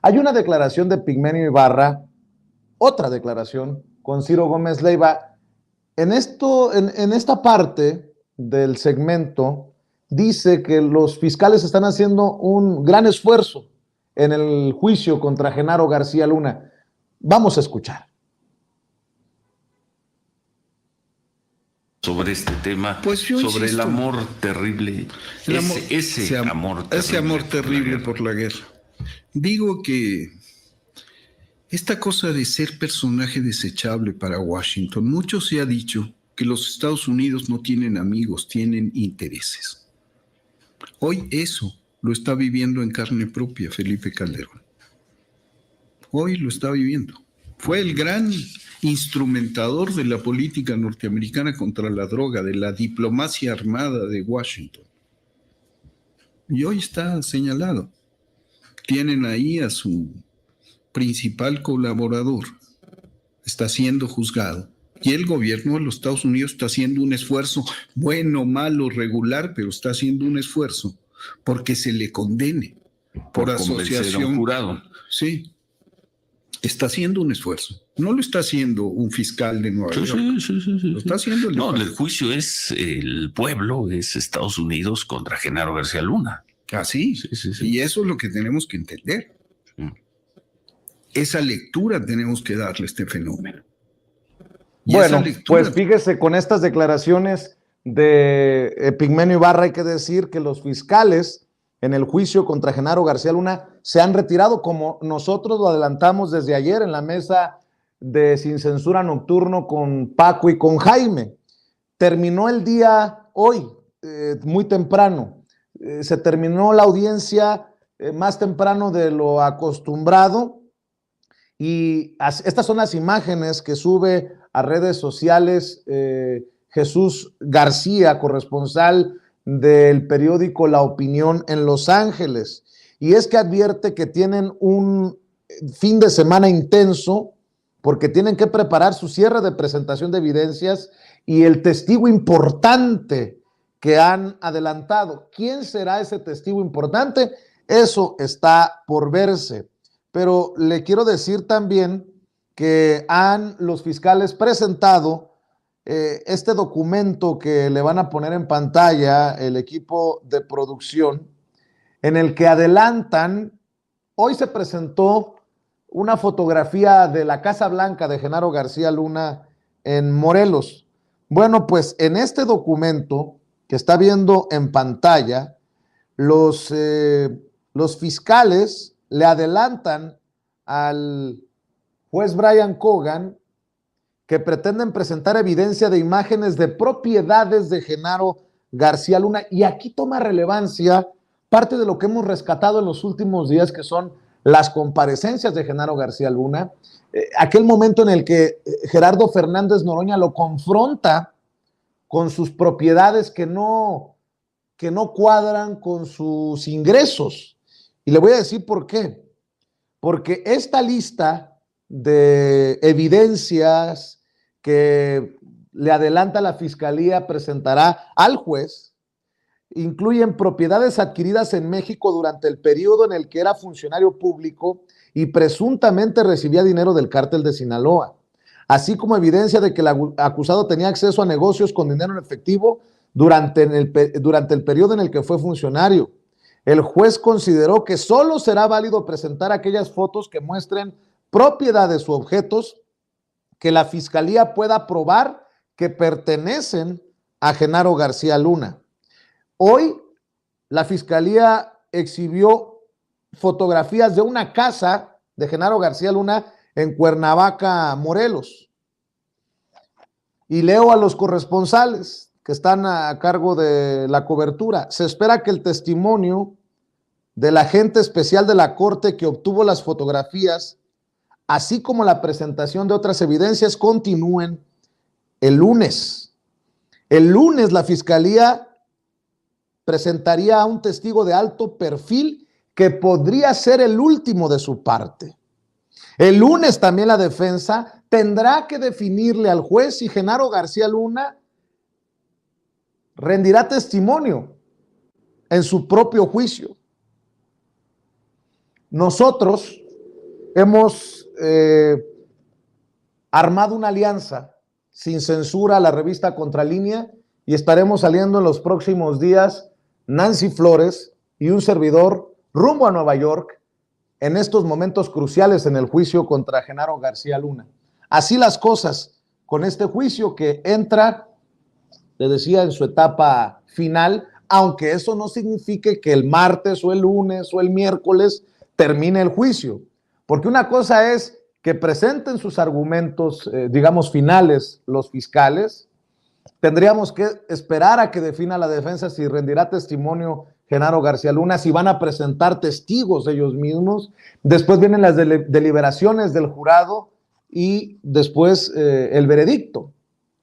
Hay una declaración de Pigmenio Ibarra, otra declaración con Ciro Gómez Leiva. En esta parte del segmento dice que los fiscales están haciendo un gran esfuerzo en el juicio contra Genaro García Luna. Vamos a escuchar. Sobre este tema, pues yo sobre insisto, el amor terrible, ese amor terrible por la guerra. Digo que esta cosa de ser personaje desechable para Washington, mucho se ha dicho que los Estados Unidos no tienen amigos, tienen intereses. Hoy eso lo está viviendo en carne propia Felipe Calderón. Hoy lo está viviendo. Fue el gran instrumentador de la política norteamericana contra la droga, de la diplomacia armada de Washington. Y hoy está señalado. Tienen ahí a su principal colaborador. Está siendo juzgado. Y el gobierno de los Estados Unidos está haciendo un esfuerzo, bueno, malo, regular, pero está haciendo un esfuerzo porque se le condene por asociación. Jurado. Sí. Está haciendo un esfuerzo. No lo está haciendo un fiscal de Nueva York. Lo está haciendo el No, el juicio es el pueblo, es Estados Unidos contra Genaro García Luna. Ah, sí. Y eso es lo que tenemos que entender. Esa lectura tenemos que darle a este fenómeno. Y bueno, pues fíjese, con estas declaraciones de Pigmenio Ibarra hay que decir que los fiscales en el juicio contra Genaro García Luna se han retirado, como nosotros lo adelantamos desde ayer en la mesa de Sin Censura Nocturno con Paco y con Jaime. Terminó el día hoy, muy temprano. Se terminó la audiencia más temprano de lo acostumbrado, y estas son las imágenes que sube a redes sociales Jesús García, corresponsal del periódico La Opinión en Los Ángeles, y es que advierte que tienen un fin de semana intenso porque tienen que preparar su cierre de presentación de evidencias y el testigo importante que han adelantado. ¿Quién será ese testigo importante? Eso está por verse, pero le quiero decir también que han los fiscales presentado este documento que le van a poner en pantalla el equipo de producción, en el que adelantan, hoy se presentó una fotografía de la Casa Blanca de Genaro García Luna en Morelos. Bueno, pues en este documento que está viendo en pantalla, los fiscales le adelantan al juez Brian Cogan que pretenden presentar evidencia de imágenes de propiedades de Genaro García Luna, y aquí toma relevancia parte de lo que hemos rescatado en los últimos días, que son las comparecencias de Genaro García Luna, aquel momento en el que Gerardo Fernández Noroña lo confronta con sus propiedades que no cuadran con sus ingresos. Y le voy a decir por qué. Porque esta lista de evidencias que le adelanta la Fiscalía presentará al juez incluyen propiedades adquiridas en México durante el periodo en el que era funcionario público y presuntamente recibía dinero del cártel de Sinaloa, así como evidencia de que el acusado tenía acceso a negocios con dinero en efectivo durante el periodo en el que fue funcionario. El juez consideró que solo será válido presentar aquellas fotos que muestren propiedades u objetos que la Fiscalía pueda probar que pertenecen a Genaro García Luna. Hoy la Fiscalía exhibió fotografías de una casa de Genaro García Luna en Cuernavaca, Morelos. Y leo a los corresponsales que están a cargo de la cobertura. Se espera que el testimonio del agente especial de la Corte que obtuvo las fotografías, así como la presentación de otras evidencias, continúen el lunes. El lunes la Fiscalía presentaría a un testigo de alto perfil que podría ser el último de su parte. El lunes también la defensa tendrá que definirle al juez si Genaro García Luna rendirá testimonio en su propio juicio. Nosotros hemos armado una alianza sin censura a la revista Contralínea y estaremos saliendo en los próximos días Nancy Flores y un servidor rumbo a Nueva York en estos momentos cruciales en el juicio contra Genaro García Luna. Así las cosas con este juicio que entra, le decía, en su etapa final, aunque eso no signifique que el martes o el lunes o el miércoles termine el juicio, porque una cosa es que presenten sus argumentos, digamos, finales los fiscales. Tendríamos que esperar a que defina la defensa si rendirá testimonio Genaro García Luna, si van a presentar testigos ellos mismos. Después vienen las deliberaciones del jurado y después el veredicto,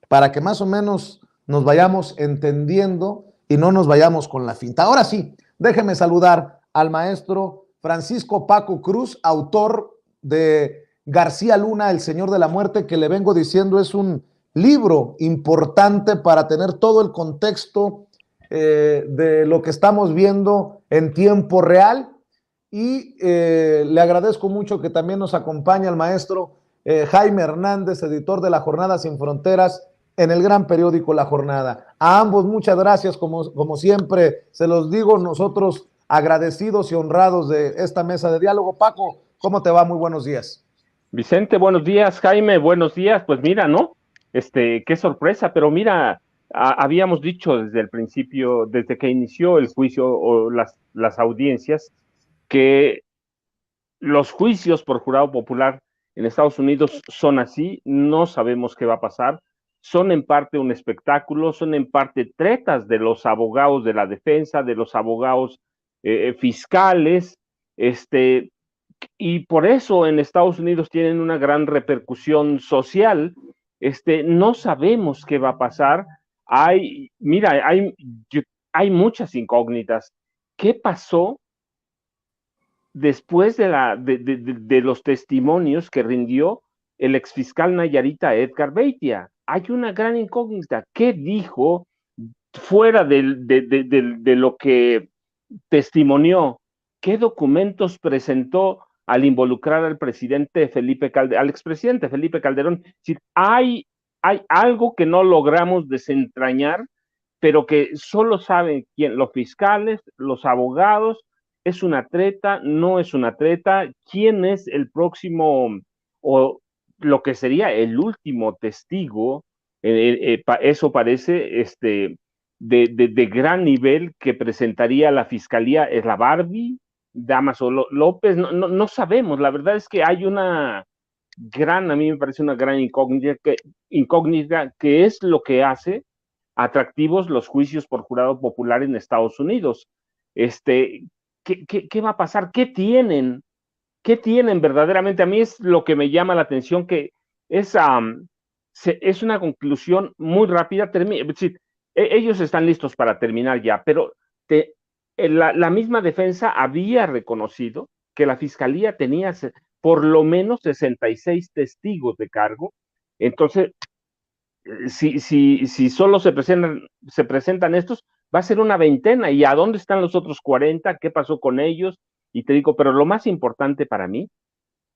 para que más o menos nos vayamos entendiendo y no nos vayamos con la finta. Ahora sí, déjeme saludar al maestro Francisco Paco Cruz, autor de García Luna, el Señor de la Muerte, que le vengo diciendo es un libro importante para tener todo el contexto de lo que estamos viendo en tiempo real. Y le agradezco mucho que también nos acompañe el maestro Jaime Hernández, editor de La Jornada Sin Fronteras, en el gran periódico La Jornada. A ambos muchas gracias, como siempre se los digo, nosotros agradecidos y honrados de esta mesa de diálogo. Paco, ¿cómo te va? Muy buenos días. Vicente, buenos días. Jaime, buenos días. Pues mira, ¿no? Qué sorpresa, pero mira, habíamos dicho desde el principio, desde que inició el juicio o las audiencias, que los juicios por jurado popular en Estados Unidos son así, no sabemos qué va a pasar, son en parte un espectáculo, son en parte tretas de los abogados de la defensa, de los abogados fiscales, y por eso en Estados Unidos tienen una gran repercusión social. No sabemos qué va a pasar. Hay muchas incógnitas. ¿Qué pasó después de los testimonios que rindió el exfiscal Nayarita Edgar Beitia? Hay una gran incógnita. ¿Qué dijo fuera de lo que testimonió? ¿Qué documentos presentó al involucrar al presidente al expresidente Felipe Calderón? Es decir, hay algo que no logramos desentrañar, pero que solo saben los fiscales, los abogados. ¿Es una treta? ¿No es una treta? ¿Quién es el próximo o lo que sería el último testigo? Eso parece de gran nivel que presentaría la fiscalía. ¿Es la Barbie? Damaso López, no sabemos. La verdad es que hay a mí me parece una gran incógnita que es lo que hace atractivos los juicios por jurado popular en Estados Unidos. ¿Qué va a pasar? ¿Qué tienen? ¿Qué tienen verdaderamente? A mí es lo que me llama la atención, que es una conclusión muy rápida. Ellos están listos para terminar ya, pero la misma defensa había reconocido que la fiscalía tenía por lo menos 66 testigos de cargo. Entonces, si solo se presentan estos, va a ser una veintena. ¿Y a dónde están los otros 40? ¿Qué pasó con ellos? Y te digo, pero lo más importante para mí,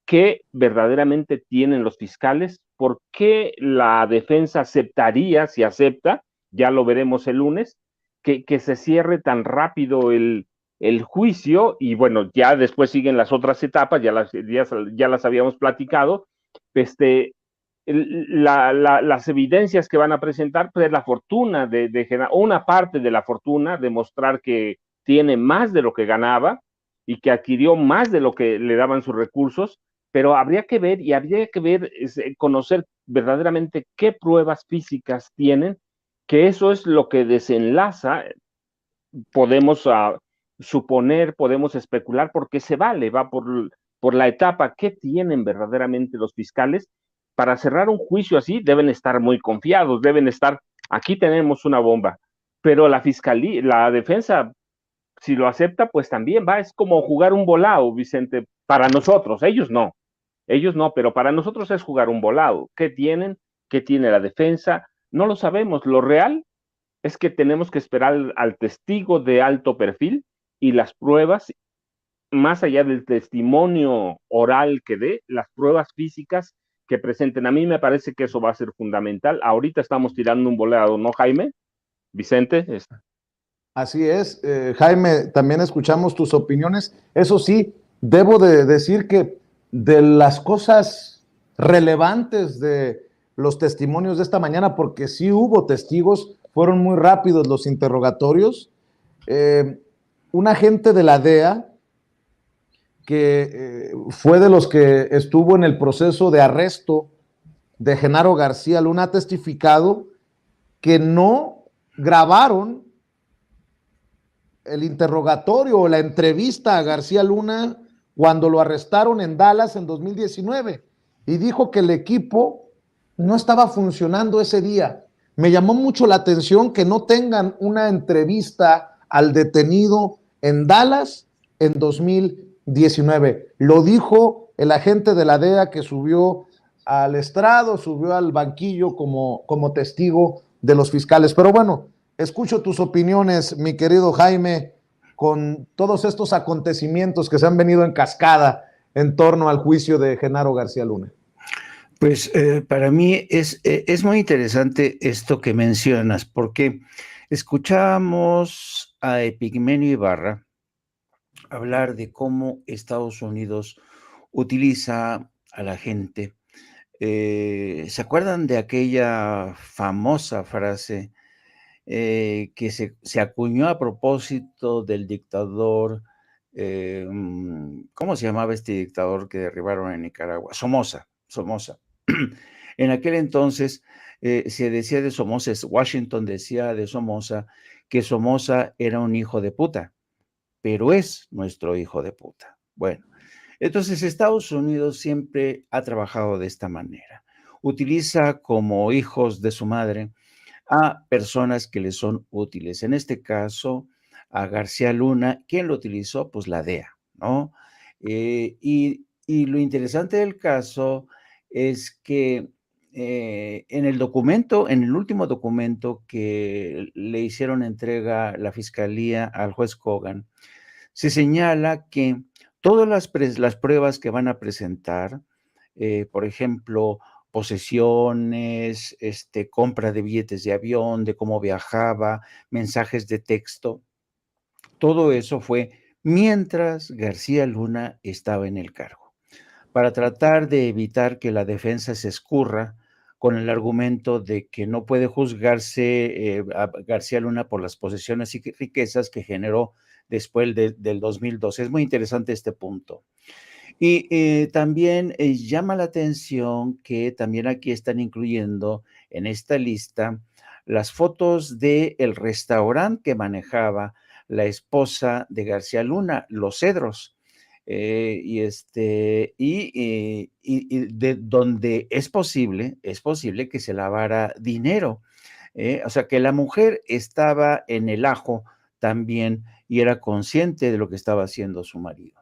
¿qué verdaderamente tienen los fiscales? ¿Por qué la defensa aceptaría, si acepta, ya lo veremos el lunes, que se cierre tan rápido el juicio? Y bueno, ya después siguen las otras etapas, ya las habíamos platicado. Las evidencias que van a presentar, pues la fortuna una parte de la fortuna, demostrar que tiene más de lo que ganaba y que adquirió más de lo que le daban sus recursos, pero habría que ver conocer verdaderamente qué pruebas físicas tienen, que eso es lo que desenlaza. Podemos suponer, podemos especular, porque va por la etapa. ¿Qué tienen verdaderamente los fiscales? Para cerrar un juicio así deben estar muy confiados, aquí tenemos una bomba, pero la fiscalía, la defensa, si lo acepta, pues también es como jugar un volado, Vicente, para nosotros. Ellos no, pero para nosotros es jugar un volado. ¿Qué tienen? ¿Qué tiene la defensa? No lo sabemos. Lo real es que tenemos que esperar al testigo de alto perfil y las pruebas más allá del testimonio oral que dé, las pruebas físicas que presenten. A mí me parece que eso va a ser fundamental. Ahorita estamos tirando un volado, ¿no, Jaime? Vicente. Así es, Jaime, también escuchamos tus opiniones. Eso sí, debo de decir que de las cosas relevantes de los testimonios de esta mañana, porque sí hubo testigos, fueron muy rápidos los interrogatorios. Un agente de la DEA que fue de los que estuvo en el proceso de arresto de Genaro García Luna ha testificado que no grabaron el interrogatorio o la entrevista a García Luna cuando lo arrestaron en Dallas en 2019 y dijo que el equipo no estaba funcionando ese día. Me llamó mucho la atención que no tengan una entrevista al detenido en Dallas en 2019. Lo dijo el agente de la DEA que subió al estrado, subió al banquillo como testigo de los fiscales. Pero bueno, escucho tus opiniones, mi querido Jaime, con todos estos acontecimientos que se han venido en cascada en torno al juicio de Genaro García Luna. Pues para mí es muy interesante esto que mencionas, porque escuchamos a Epigmenio Ibarra hablar de cómo Estados Unidos utiliza a la gente. ¿Se acuerdan de aquella famosa frase que se acuñó a propósito del dictador? ¿Cómo se llamaba este dictador que derribaron en Nicaragua? Somoza. En aquel entonces se decía de Somoza, Washington decía de Somoza que Somoza era un hijo de puta, pero es nuestro hijo de puta. Bueno, entonces Estados Unidos siempre ha trabajado de esta manera. Utiliza como hijos de su madre a personas que le son útiles. En este caso, a García Luna. ¿Quién lo utilizó? Pues la DEA, ¿no? Y lo interesante del caso es que en el documento, en el último documento que le hicieron entrega la fiscalía al juez Kogan, se señala que todas las pruebas que van a presentar, por ejemplo, posesiones, compra de billetes de avión, de cómo viajaba, mensajes de texto, todo eso fue mientras García Luna estaba en el cargo, para tratar de evitar que la defensa se escurra con el argumento de que no puede juzgarse a García Luna por las posesiones y riquezas que generó después del 2012. Es muy interesante este punto. Y también llama la atención que también aquí están incluyendo en esta lista las fotos del restaurante que manejaba la esposa de García Luna, Los Cedros, y de donde es posible que se lavara dinero. O sea, que la mujer estaba en el ajo también y era consciente de lo que estaba haciendo su marido.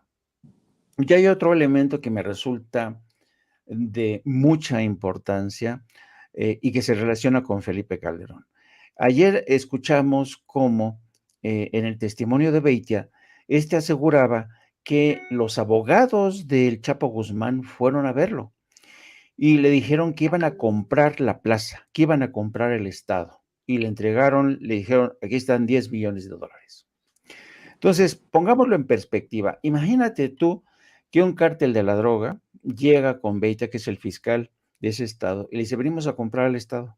Y hay otro elemento que me resulta de mucha importancia y que se relaciona con Felipe Calderón. Ayer escuchamos cómo en el testimonio de Beitia, aseguraba que los abogados del Chapo Guzmán fueron a verlo y le dijeron que iban a comprar la plaza, que iban a comprar el Estado. Y le dijeron, aquí están 10 millones de dólares. Entonces, pongámoslo en perspectiva. Imagínate tú que un cártel de la droga llega con Beitia, que es el fiscal de ese estado, y le dice, venimos a comprar al Estado.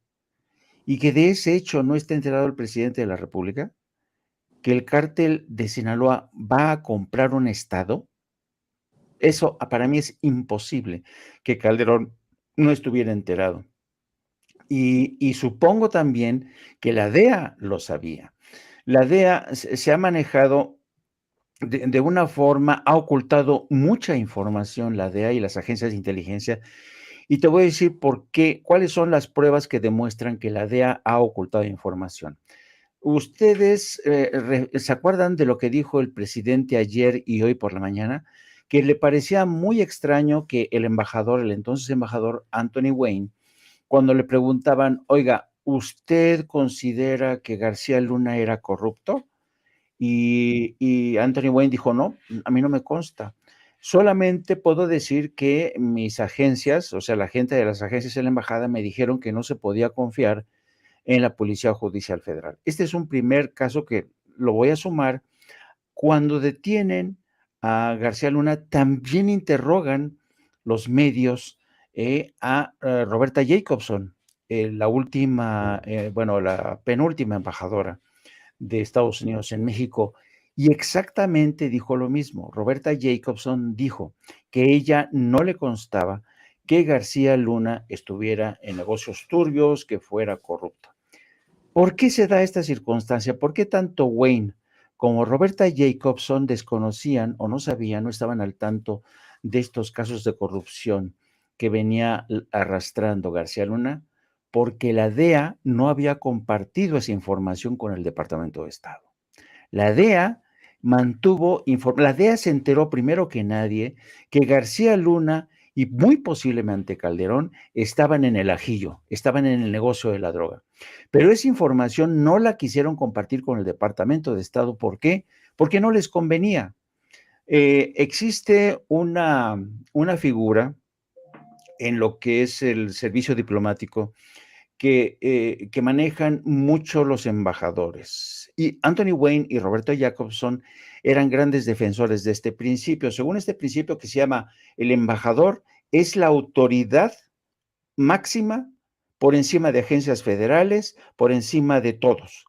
Y que de ese hecho no esté enterado el presidente de la República, que el cártel de Sinaloa va a comprar un Estado. Eso para mí es imposible que Calderón no estuviera enterado. Y supongo también que la DEA lo sabía. La DEA se ha manejado de una forma, ha ocultado mucha información, la DEA y las agencias de inteligencia, y te voy a decir por qué, cuáles son las pruebas que demuestran que la DEA ha ocultado información. ¿Ustedes se acuerdan de lo que dijo el presidente ayer y hoy por la mañana? Que le parecía muy extraño que el entonces embajador Anthony Wayne, cuando le preguntaban, oiga, ¿usted considera que García Luna era corrupto? Y Anthony Wayne dijo, no, a mí no me consta. Solamente puedo decir que mis agencias, o sea, la gente de las agencias de la embajada me dijeron que no se podía confiar en la Policía Judicial Federal. Este es un primer caso que lo voy a sumar. Cuando detienen a García Luna, también interrogan los medios a Roberta Jacobson, la última, la penúltima embajadora de Estados Unidos en México, y exactamente dijo lo mismo. Roberta Jacobson dijo que ella no le constaba que García Luna estuviera en negocios turbios, que fuera corrupto. ¿Por qué se da esta circunstancia? ¿Por qué tanto Wayne como Roberta Jacobson desconocían o no sabían, no estaban al tanto de estos casos de corrupción que venía arrastrando García Luna? Porque la DEA no había compartido esa información con el Departamento de Estado. La DEA la DEA se enteró primero que nadie que García Luna y muy posiblemente Calderón estaban en el ajillo, estaban en el negocio de la droga. Pero esa información no la quisieron compartir con el Departamento de Estado. ¿Por qué? Porque no les convenía. Existe una figura en lo que es el servicio diplomático que manejan mucho los embajadores. Y Anthony Wayne y Roberto Jacobson eran grandes defensores de este principio. Según este principio que se llama el embajador es la autoridad máxima por encima de agencias federales, por encima de todos.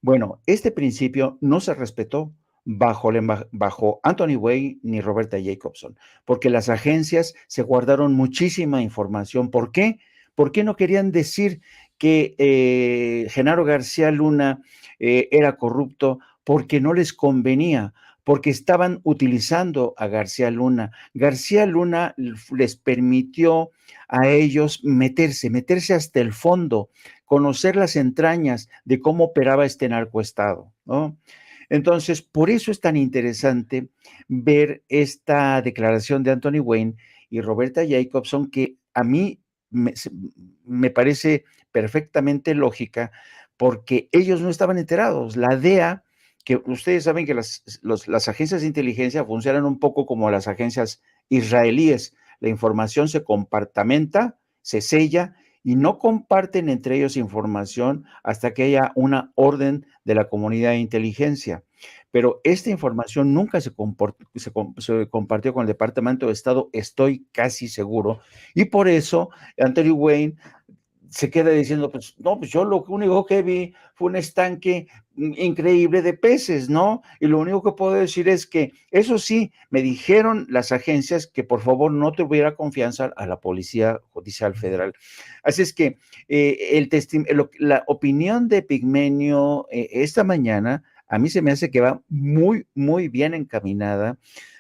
Bueno, este principio no se respetó bajo Anthony Wayne ni Roberta Jacobson, porque las agencias se guardaron muchísima información. ¿Por qué? ¿Por qué no querían decir que Genaro García Luna era corrupto? Porque no les convenía, porque estaban utilizando a García Luna. García Luna les permitió a ellos meterse hasta el fondo, conocer las entrañas de cómo operaba este narcoestado, ¿no? Entonces, por eso es tan interesante ver esta declaración de Anthony Wayne y Roberta Jacobson, que a mí me parece perfectamente lógica, porque ellos no estaban enterados. La DEA, que ustedes saben que las agencias de inteligencia funcionan un poco como las agencias israelíes. La información se compartimenta, se sella y no comparten entre ellos información hasta que haya una orden de la comunidad de inteligencia. Pero esta información nunca se compartió con el Departamento de Estado, estoy casi seguro, y por eso Anthony Wayne se queda diciendo, pues no, pues yo lo único que vi fue un estanque increíble de peces, ¿no? Y lo único que puedo decir es que, eso sí, me dijeron las agencias que por favor no tuviera confianza a la Policía Judicial Federal. Así es que la opinión de Epigmenio esta mañana, a mí se me hace que va muy, muy bien encaminada,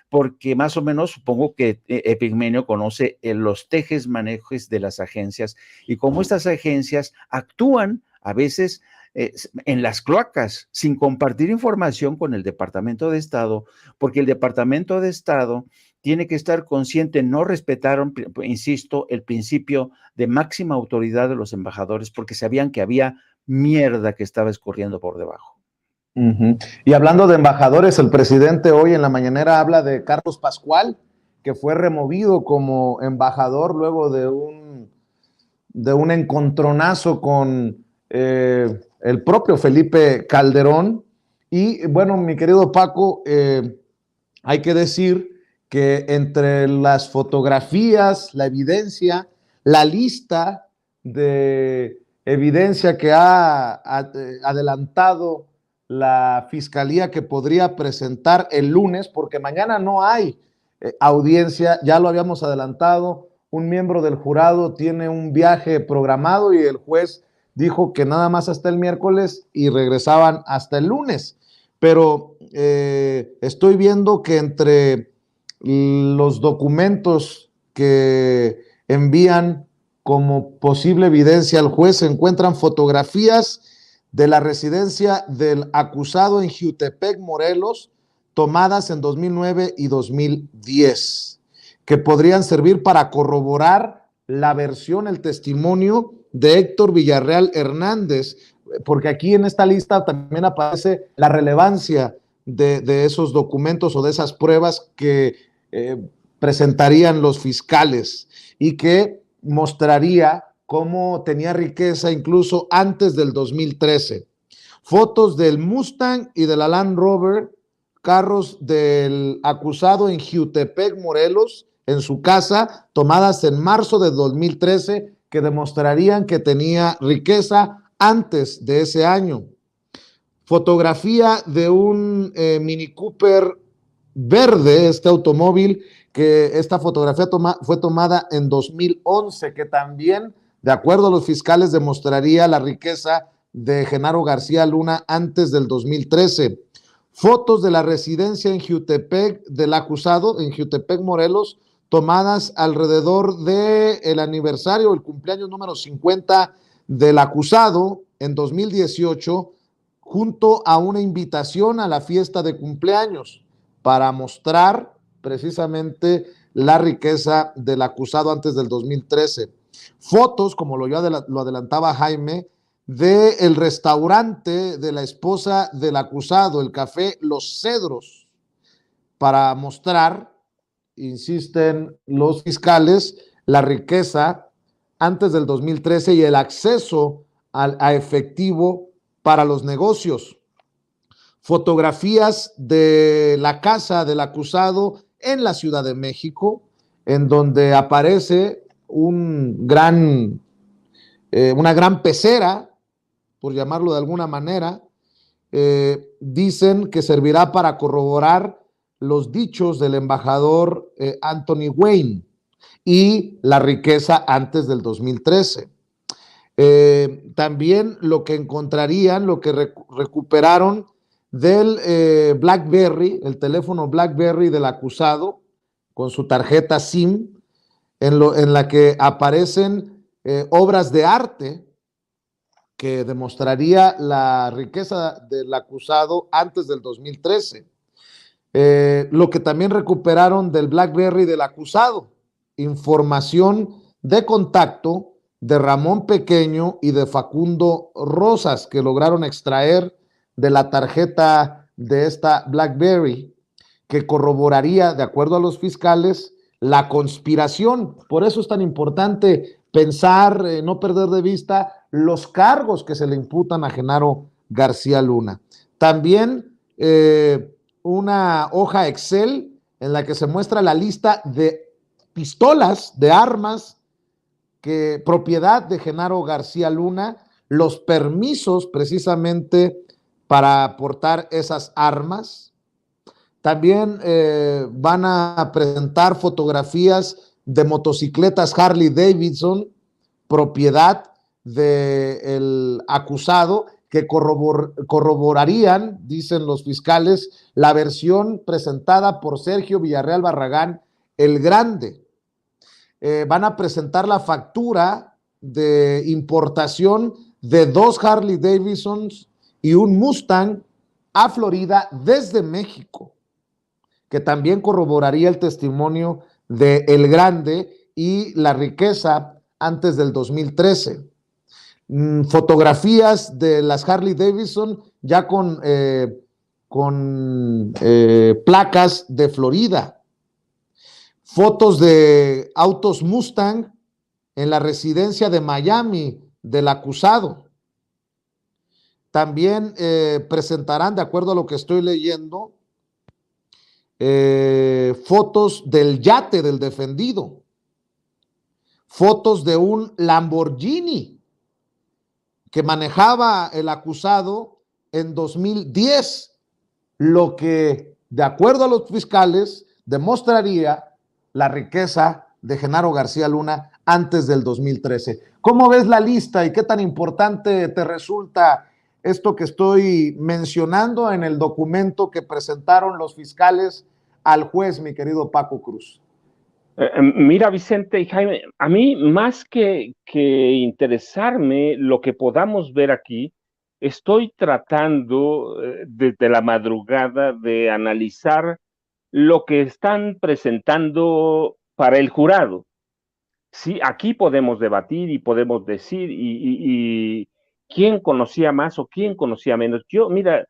porque más o menos supongo que Epigmenio conoce los tejes manejes de las agencias y cómo estas agencias actúan a veces en las cloacas sin compartir información con el Departamento de Estado, porque el Departamento de Estado tiene que estar consciente, no respetaron, insisto, el principio de máxima autoridad de los embajadores porque sabían que había mierda que estaba escurriendo por debajo. Y hablando de embajadores, el presidente hoy en la mañanera habla de Carlos Pascual, que fue removido como embajador luego de un encontronazo con el propio Felipe Calderón. Y bueno, mi querido Paco, hay que decir que entre las fotografías, la evidencia, la lista de evidencia que ha adelantado la fiscalía que podría presentar el lunes, porque mañana no hay audiencia, ya lo habíamos adelantado, un miembro del jurado tiene un viaje programado y el juez dijo que nada más hasta el miércoles y regresaban hasta el lunes. Pero estoy viendo que entre los documentos que envían como posible evidencia al juez se encuentran fotografías de la residencia del acusado en Jiutepec, Morelos, tomadas en 2009 y 2010, que podrían servir para corroborar la versión, el testimonio de Héctor Villarreal Hernández, porque aquí en esta lista también aparece la relevancia de esos documentos o de esas pruebas que presentarían los fiscales y que mostraría cómo tenía riqueza incluso antes del 2013. Fotos del Mustang y de la Land Rover, carros del acusado en Jiutepec, Morelos, en su casa, tomadas en marzo de 2013, que demostrarían que tenía riqueza antes de ese año. Fotografía de un Mini Cooper verde, este automóvil, que esta fotografía fue tomada en 2011, que también, de acuerdo a los fiscales, demostraría la riqueza de Genaro García Luna antes del 2013. Fotos de la residencia en Jiutepec del acusado, en Jiutepec, Morelos, tomadas alrededor del aniversario, el cumpleaños número 50 del acusado en 2018, junto a una invitación a la fiesta de cumpleaños para mostrar precisamente la riqueza del acusado antes del 2013. Fotos, como lo adelantaba Jaime, del restaurante de la esposa del acusado, el café Los Cedros, para mostrar, insisten los fiscales, la riqueza antes del 2013 y el acceso a efectivo para los negocios. Fotografías de la casa del acusado en la Ciudad de México, en donde aparece una gran pecera, por llamarlo de alguna manera. Dicen que servirá para corroborar los dichos del embajador Anthony Wayne y la riqueza antes del 2013. También lo que encontrarían, lo que recuperaron del BlackBerry, el teléfono BlackBerry del acusado, con su tarjeta SIM, en la que aparecen obras de arte que demostraría la riqueza del acusado antes del 2013. Lo que también recuperaron del BlackBerry del acusado, información de contacto de Ramón Pequeño y de Facundo Rosas, que lograron extraer de la tarjeta de esta BlackBerry, que corroboraría, de acuerdo a los fiscales, la conspiración. Por eso es tan importante pensar, no perder de vista los cargos que se le imputan a Genaro García Luna. También una hoja Excel en la que se muestra la lista de pistolas, de armas, propiedad de Genaro García Luna, los permisos precisamente para portar esas armas. También van a presentar fotografías de motocicletas Harley Davidson, propiedad del acusado, que corroborarían, dicen los fiscales, la versión presentada por Sergio Villarreal Barragán, el Grande. Van a presentar la factura de importación de 2 Harley Davidsons y un Mustang a Florida desde México, que también corroboraría el testimonio de El Grande y la riqueza antes del 2013. Fotografías de las Harley Davidson ya con placas de Florida. Fotos de autos Mustang en la residencia de Miami del acusado. También presentarán, de acuerdo a lo que estoy leyendo, fotos del yate del defendido, fotos de un Lamborghini que manejaba el acusado en 2010, lo que, de acuerdo a los fiscales, demostraría la riqueza de Genaro García Luna antes del 2013. ¿Cómo ves la lista y qué tan importante te resulta esto que estoy mencionando en el documento que presentaron los fiscales al juez, mi querido Paco Cruz? Mira, Vicente y Jaime, a mí más que interesarme lo que podamos ver aquí, estoy tratando desde la madrugada de analizar lo que están presentando para el jurado. Sí, aquí podemos debatir y podemos decir y quién conocía más o quién conocía menos. Yo, mira,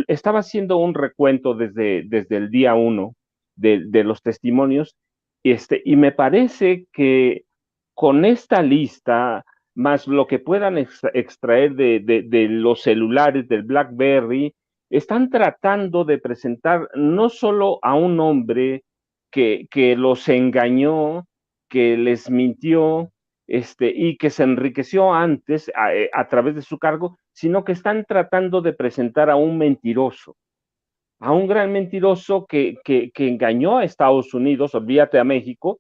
Estaba haciendo un recuento desde el día 1 de los testimonios, y me parece que con esta lista, más lo que puedan extraer de los celulares del BlackBerry, están tratando de presentar no solo a un hombre que los engañó, que les mintió, y que se enriqueció antes a través de su cargo, sino que están tratando de presentar a un mentiroso, a un gran mentiroso que engañó a Estados Unidos, olvídate a México,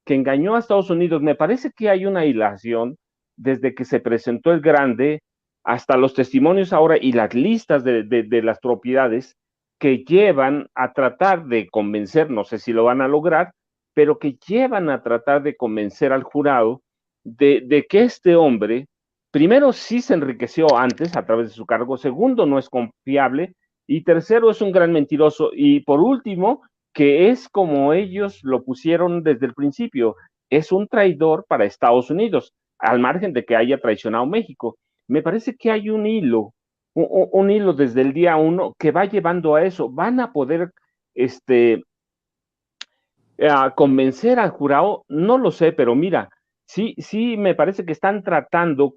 que engañó a Estados Unidos. Me parece que hay una hilación desde que se presentó el grande hasta los testimonios ahora y las listas de las propiedades que llevan a tratar de convencer, no sé si lo van a lograr, pero que llevan a tratar de convencer al jurado de que este hombre, primero, sí se enriqueció antes a través de su cargo, segundo, no es confiable, y tercero, es un gran mentiroso, y por último, que es como ellos lo pusieron desde el principio, es un traidor para Estados Unidos, al margen de que haya traicionado México. Me parece que hay un hilo, un hilo desde el día 1 que va llevando a eso. Van a poder convencer al jurado, no lo sé, pero mira, sí me parece que están tratando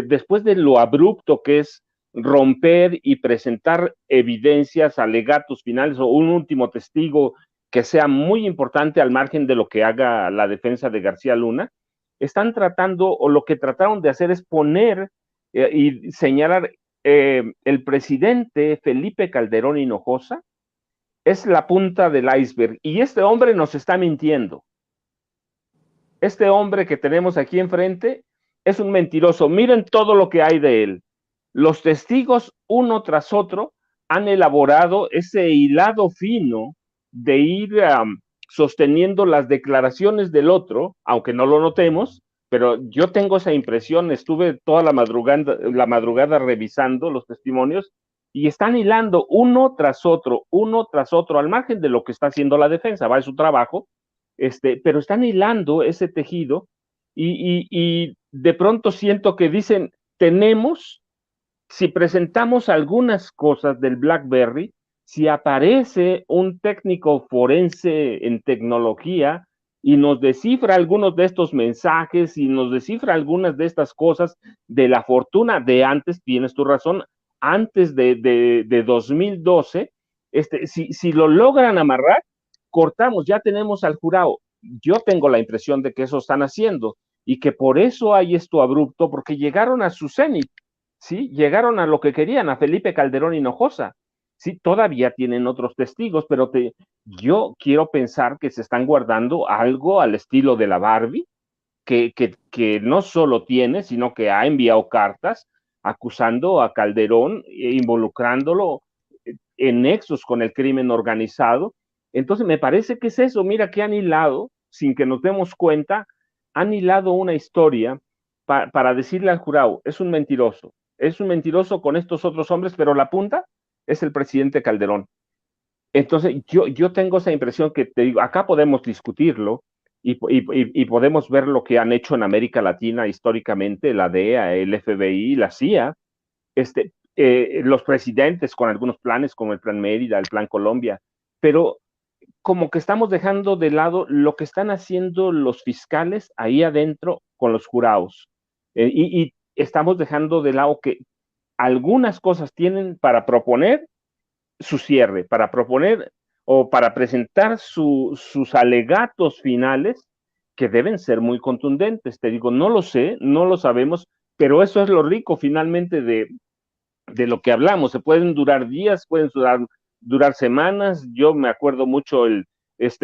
después de lo abrupto que es romper y presentar evidencias, alegatos finales o un último testigo que sea muy importante al margen de lo que haga la defensa de García Luna, están tratando, o lo que trataron de hacer es poner y señalar el presidente Felipe Calderón Hinojosa es la punta del iceberg, y este hombre nos está mintiendo. Este hombre que tenemos aquí enfrente es un mentiroso. Miren todo lo que hay de él. Los testigos, uno tras otro, han elaborado ese hilado fino de ir sosteniendo las declaraciones del otro, aunque no lo notemos, pero yo tengo esa impresión. Estuve toda la madrugada revisando los testimonios y están hilando uno tras otro, al margen de lo que está haciendo la defensa, va a su trabajo, pero están hilando ese tejido y de pronto siento que dicen, si presentamos algunas cosas del BlackBerry, si aparece un técnico forense en tecnología y nos descifra algunos de estos mensajes y nos descifra algunas de estas cosas de la fortuna de antes, tienes tu razón, antes de 2012, si lo logran amarrar, cortamos, ya tenemos al jurado. Yo tengo la impresión de que eso están haciendo y que por eso hay esto abrupto, porque llegaron a su cenit, ¿sí? Llegaron a lo que querían, a Felipe Calderón Hinojosa. Sí, todavía tienen otros testigos, pero yo quiero pensar que se están guardando algo al estilo de la Barbie, que no solo tiene, sino que ha enviado cartas acusando a Calderón, involucrándolo en nexos con el crimen organizado. Entonces me parece que es eso. Mira que han hilado, sin que nos demos cuenta, han hilado una historia para decirle al jurado, es un mentiroso con estos otros hombres, pero la punta es el presidente Calderón. Entonces yo tengo esa impresión que te digo, acá podemos discutirlo y podemos ver lo que han hecho en América Latina históricamente, la DEA, el FBI, la CIA, los presidentes con algunos planes como el Plan Mérida, el Plan Colombia, pero como que estamos dejando de lado lo que están haciendo los fiscales ahí adentro con los jurados. Y estamos dejando de lado que algunas cosas tienen para proponer su cierre, para proponer o para presentar sus alegatos finales que deben ser muy contundentes. Te digo, no lo sé, no lo sabemos, pero eso es lo rico finalmente de lo que hablamos. Se pueden durar días, pueden durar semanas. Yo me acuerdo mucho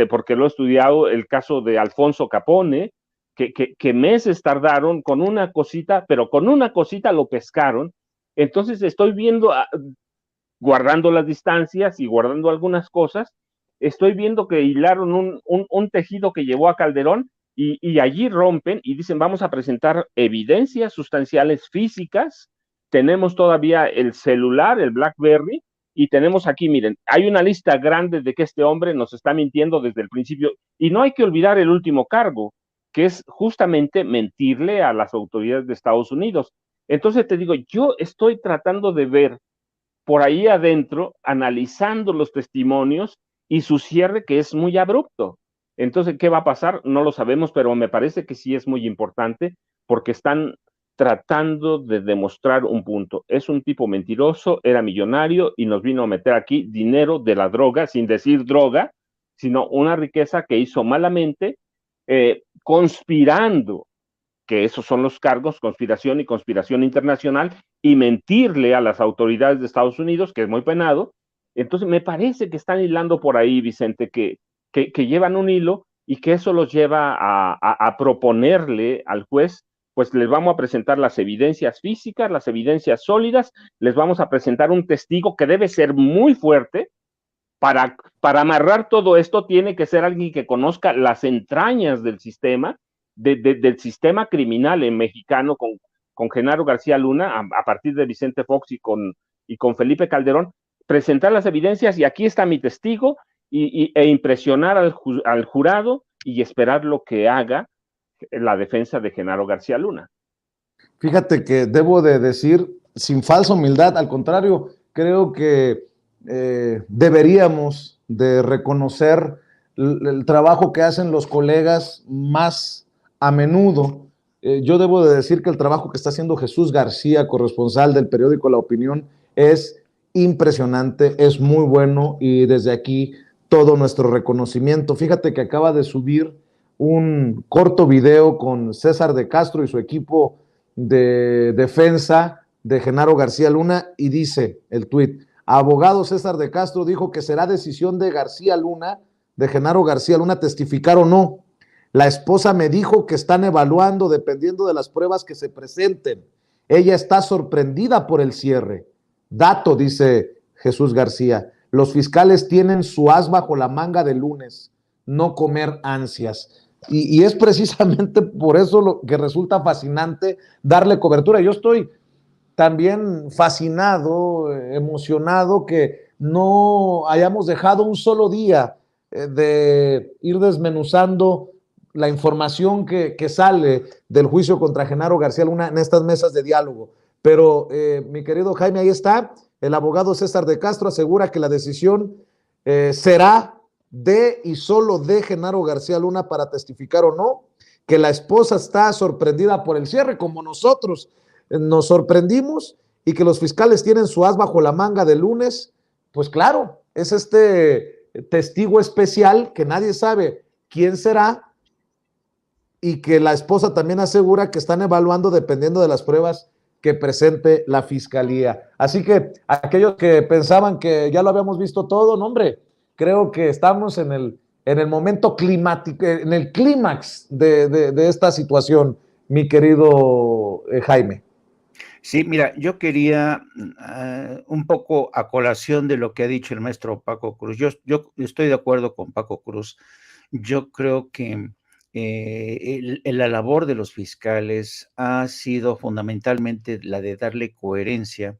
porque lo he estudiado, el caso de Alfonso Capone, que meses tardaron con una cosita, pero con una cosita lo pescaron. Entonces estoy viendo, guardando las distancias y guardando algunas cosas, estoy viendo que hilaron un tejido que llevó a Calderón y allí rompen y dicen, vamos a presentar evidencias sustanciales físicas. Tenemos todavía el celular, el BlackBerry, y tenemos aquí, miren, hay una lista grande de que este hombre nos está mintiendo desde el principio, y no hay que olvidar el último cargo, que es justamente mentirle a las autoridades de Estados Unidos. Entonces te digo, yo estoy tratando de ver por ahí adentro, analizando los testimonios y su cierre, que es muy abrupto. Entonces, ¿qué va a pasar? No lo sabemos, pero me parece que sí es muy importante porque están tratando de demostrar un punto. Es un tipo mentiroso, era millonario y nos vino a meter aquí dinero de la droga, sin decir droga, sino una riqueza que hizo malamente, conspirando, que esos son los cargos, conspiración y conspiración internacional, y mentirle a las autoridades de Estados Unidos, que es muy penado. Entonces, me parece que están hilando por ahí, Vicente, que llevan un hilo y que eso los lleva a proponerle al juez, pues les vamos a presentar las evidencias físicas, las evidencias sólidas, les vamos a presentar un testigo que debe ser muy fuerte. Para amarrar todo esto tiene que ser alguien que conozca las entrañas del sistema, del sistema criminal en mexicano con Genaro García Luna, a partir de Vicente Fox y con Felipe Calderón, presentar las evidencias y aquí está mi testigo e impresionar al jurado y esperar lo que haga la defensa de Genaro García Luna. Fíjate que debo de decir, sin falsa humildad, al contrario, creo que deberíamos de reconocer el trabajo que hacen los colegas más a menudo. Yo debo de decir que el trabajo que está haciendo Jesús García, corresponsal del periódico La Opinión, es impresionante, es muy bueno y desde aquí todo nuestro reconocimiento. Fíjate que acaba de subir un corto video con César de Castro y su equipo de defensa de Genaro García Luna y dice el tuit: abogado César de Castro dijo que será decisión de García Luna, de Genaro García Luna, testificar o no. La esposa me dijo que están evaluando dependiendo de las pruebas que se presenten. Ella está sorprendida por el cierre. Dato, dice Jesús García, los fiscales tienen su as bajo la manga de lunes, no comer ansias. Y es precisamente por eso lo que resulta fascinante darle cobertura. Yo estoy también fascinado, emocionado que no hayamos dejado un solo día de ir desmenuzando la información que sale del juicio contra Genaro García Luna en estas mesas de diálogo. Pero, mi querido Jaime, ahí está. El abogado César de Castro asegura que la decisión será de y solo de Genaro García Luna para testificar o no, que la esposa está sorprendida por el cierre, como nosotros nos sorprendimos, y que los fiscales tienen su as bajo la manga de lunes. Pues claro, es este testigo especial que nadie sabe quién será y que la esposa también asegura que están evaluando dependiendo de las pruebas que presente la fiscalía. Así que aquellos que pensaban que ya lo habíamos visto todo, no, hombre, creo que estamos en el momento climático, en el clímax de esta situación, mi querido Jaime. Sí, mira, yo quería un poco a colación de lo que ha dicho el maestro Paco Cruz. Yo estoy de acuerdo con Paco Cruz. Yo creo que la labor de los fiscales ha sido fundamentalmente la de darle coherencia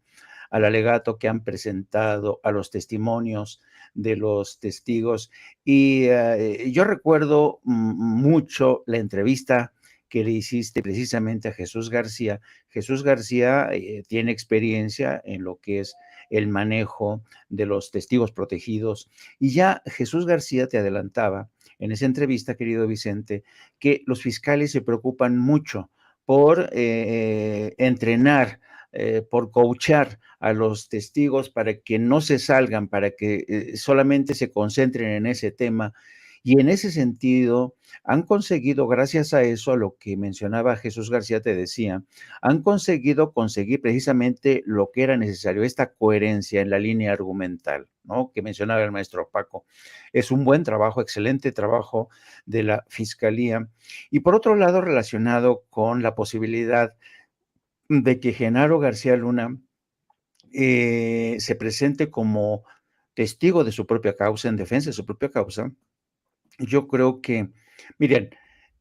al alegato que han presentado, a los testimonios de los testigos. Y yo recuerdo mucho la entrevista que le hiciste precisamente a Jesús García. Jesús García tiene experiencia en lo que es el manejo de los testigos protegidos y ya Jesús García te adelantaba en esa entrevista, querido Vicente, que los fiscales se preocupan mucho por entrenar, por coachar a los testigos para que no se salgan, para que solamente se concentren en ese tema. Y en ese sentido, han conseguido, gracias a eso, a lo que mencionaba Jesús García, te decía, han conseguir precisamente lo que era necesario, esta coherencia en la línea argumental, ¿no? Que mencionaba el maestro Paco. Es un buen trabajo, excelente trabajo de la Fiscalía. Y por otro lado, relacionado con la posibilidad de que Genaro García Luna se presente como testigo de su propia causa, en defensa de su propia causa, yo creo que, miren,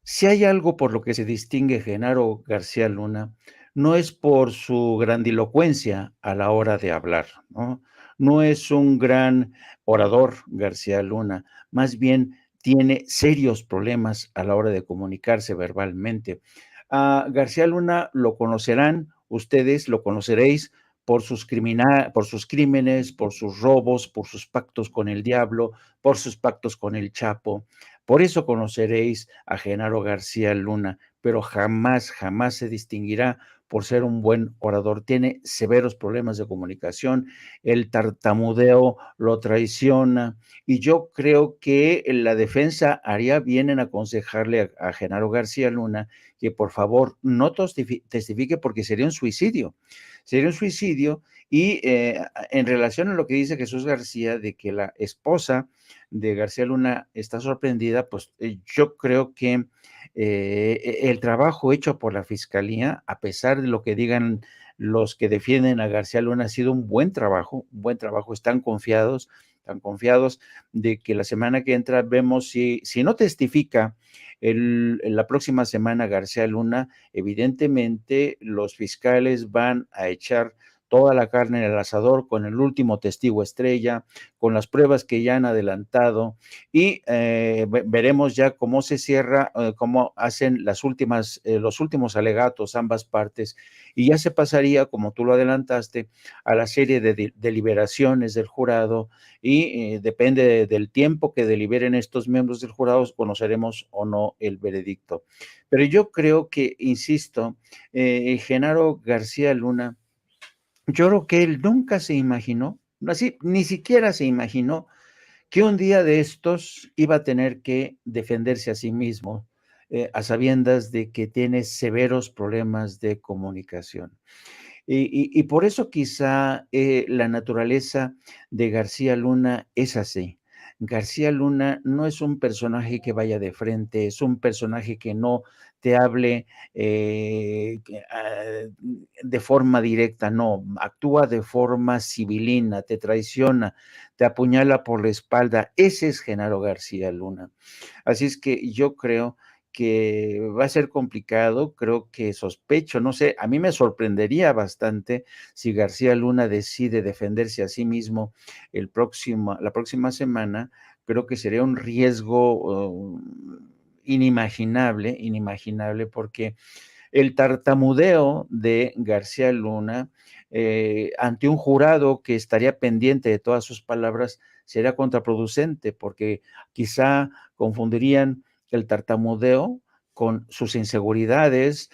si hay algo por lo que se distingue Genaro García Luna, no es por su grandilocuencia a la hora de hablar, ¿no? No es un gran orador García Luna, más bien tiene serios problemas a la hora de comunicarse verbalmente. A García Luna lo conocerán, ustedes lo conoceréis por sus crímenes, por sus robos, por sus pactos con el diablo, por sus pactos con el Chapo. Por eso conoceréis a Genaro García Luna, pero jamás, jamás se distinguirá por ser un buen orador. Tiene severos problemas de comunicación, el tartamudeo lo traiciona, y yo creo que la defensa haría bien en aconsejarle a Genaro García Luna que por favor no testifique, porque sería un suicidio. Sería un suicidio. Y en relación a lo que dice Jesús García de que la esposa de García Luna está sorprendida, pues yo creo que el trabajo hecho por la Fiscalía, a pesar de lo que digan los que defienden a García Luna, ha sido un buen trabajo, están confiados de que la semana que entra vemos si no testifica la próxima semana García Luna, evidentemente los fiscales van a echar toda la carne en el asador con el último testigo estrella, con las pruebas que ya han adelantado, y veremos ya cómo se cierra, cómo hacen los últimos alegatos ambas partes, y ya se pasaría, como tú lo adelantaste, a la serie de deliberaciones del jurado, y depende del tiempo que deliberen estos miembros del jurado, conoceremos o no el veredicto. Pero yo creo que, insisto, Genaro García Luna, yo creo que él nunca se imaginó, así, ni siquiera se imaginó que un día de estos iba a tener que defenderse a sí mismo, a sabiendas de que tiene severos problemas de comunicación. Y por eso quizá la naturaleza de García Luna es así. García Luna no es un personaje que vaya de frente, es un personaje que no te hable de forma directa, no, actúa de forma civilina, te traiciona, te apuñala por la espalda. Ese es Genaro García Luna. Así es que yo creo que va a ser complicado, creo que sospecho, no sé, a mí me sorprendería bastante si García Luna decide defenderse a sí mismo la próxima semana. Creo que sería un riesgo inimaginable, porque el tartamudeo de García Luna ante un jurado que estaría pendiente de todas sus palabras sería contraproducente, porque quizá confundirían el tartamudeo con sus inseguridades,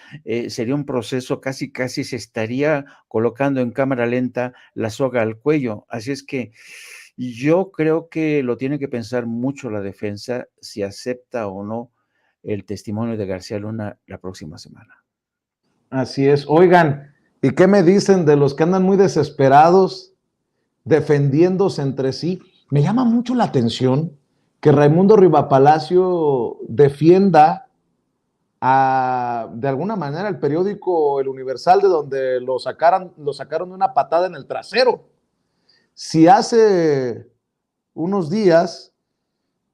sería un proceso, casi se estaría colocando en cámara lenta la soga al cuello. Así es que yo creo que lo tiene que pensar mucho la defensa si acepta o no el testimonio de García Luna la próxima semana. Así es. Oigan, ¿y qué me dicen de los que andan muy desesperados defendiéndose entre sí? Me llama mucho la atención que Raimundo Rivapalacio defienda de alguna manera el periódico El Universal, de donde lo sacaron de una patada en el trasero. Si hace unos días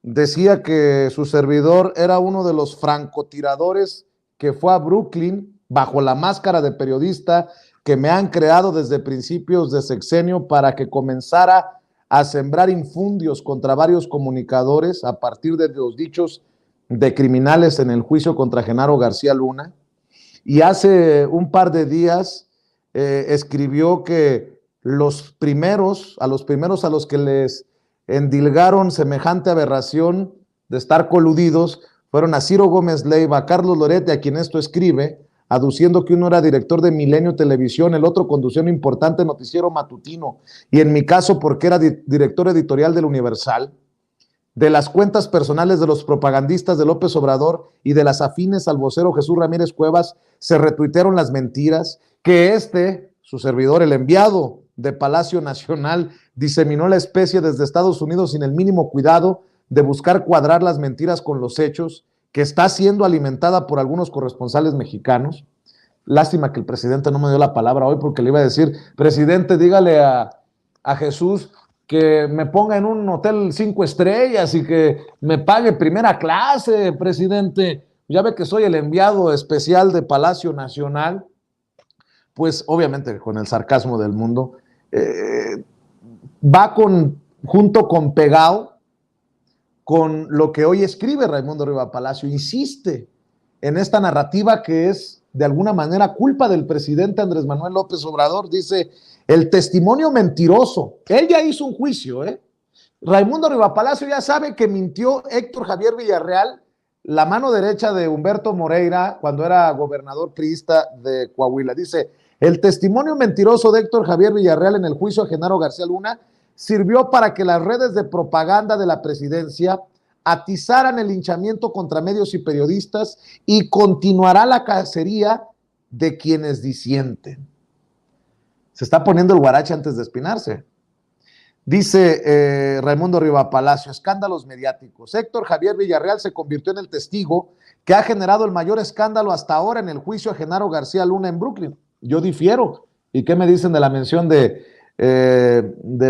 decía que su servidor era uno de los francotiradores que fue a Brooklyn bajo la máscara de periodista que me han creado desde principios de sexenio para que comenzara a sembrar infundios contra varios comunicadores a partir de los dichos de criminales en el juicio contra Genaro García Luna. Y hace un par de días escribió que a los primeros a los que les endilgaron semejante aberración de estar coludidos fueron a Ciro Gómez Leiva, a Carlos Lorete, a quien esto escribe, aduciendo que uno era director de Milenio Televisión, el otro conducía un importante noticiero matutino, y en mi caso porque era director editorial del Universal, de las cuentas personales de los propagandistas de López Obrador y de las afines al vocero Jesús Ramírez Cuevas se retuitearon las mentiras, que su servidor, el enviado de Palacio Nacional, diseminó la especie desde Estados Unidos sin el mínimo cuidado de buscar cuadrar las mentiras con los hechos, que está siendo alimentada por algunos corresponsales mexicanos. Lástima que el presidente no me dio la palabra hoy, porque le iba a decir: presidente, dígale a Jesús que me ponga en un hotel 5 estrellas y que me pague primera clase, presidente. Ya ve que soy el enviado especial de Palacio Nacional. Pues obviamente con el sarcasmo del mundo, va junto con pegado con lo que hoy escribe Raimundo Rivapalacio. Insiste en esta narrativa que es de alguna manera culpa del presidente Andrés Manuel López Obrador. Dice, el testimonio mentiroso. Él ya hizo un juicio, ¿eh? Raimundo Rivapalacio ya sabe que mintió Héctor Javier Villarreal, la mano derecha de Humberto Moreira, cuando era gobernador priista de Coahuila. Dice, el testimonio mentiroso de Héctor Javier Villarreal en el juicio a Genaro García Luna sirvió para que las redes de propaganda de la presidencia atizaran el linchamiento contra medios y periodistas y continuará la cacería de quienes disienten. Se está poniendo el guarache antes de espinarse. Dice Raimundo Rivapalacio, escándalos mediáticos. Héctor Javier Villarreal se convirtió en el testigo que ha generado el mayor escándalo hasta ahora en el juicio a Genaro García Luna en Brooklyn. Yo difiero. ¿Y qué me dicen de la mención de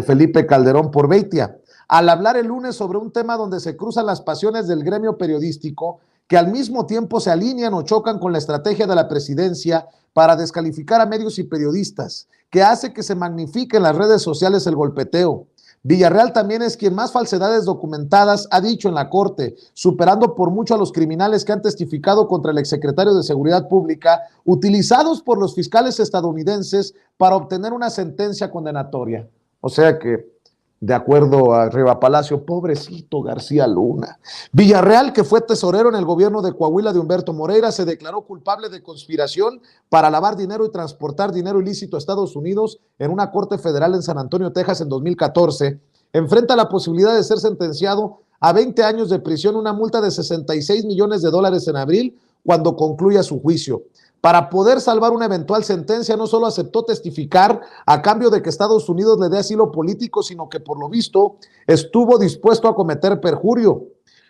Felipe Calderón por Beitia? Al hablar el lunes sobre un tema donde se cruzan las pasiones del gremio periodístico, que al mismo tiempo se alinean o chocan con la estrategia de la presidencia para descalificar a medios y periodistas, que hace que se magnifique en las redes sociales el golpeteo. Villarreal también es quien más falsedades documentadas ha dicho en la corte, superando por mucho a los criminales que han testificado contra el exsecretario de Seguridad Pública, utilizados por los fiscales estadounidenses para obtener una sentencia condenatoria. O sea que, de acuerdo a Rivapalacio, pobrecito García Luna. Villarreal, que fue tesorero en el gobierno de Coahuila de Humberto Moreira, se declaró culpable de conspiración para lavar dinero y transportar dinero ilícito a Estados Unidos en una corte federal en San Antonio, Texas, en 2014. Enfrenta la posibilidad de ser sentenciado a 20 años de prisión, una multa de $66 millones en abril, cuando concluya su juicio. Para poder salvar una eventual sentencia, no solo aceptó testificar a cambio de que Estados Unidos le dé asilo político, sino que por lo visto estuvo dispuesto a cometer perjurio.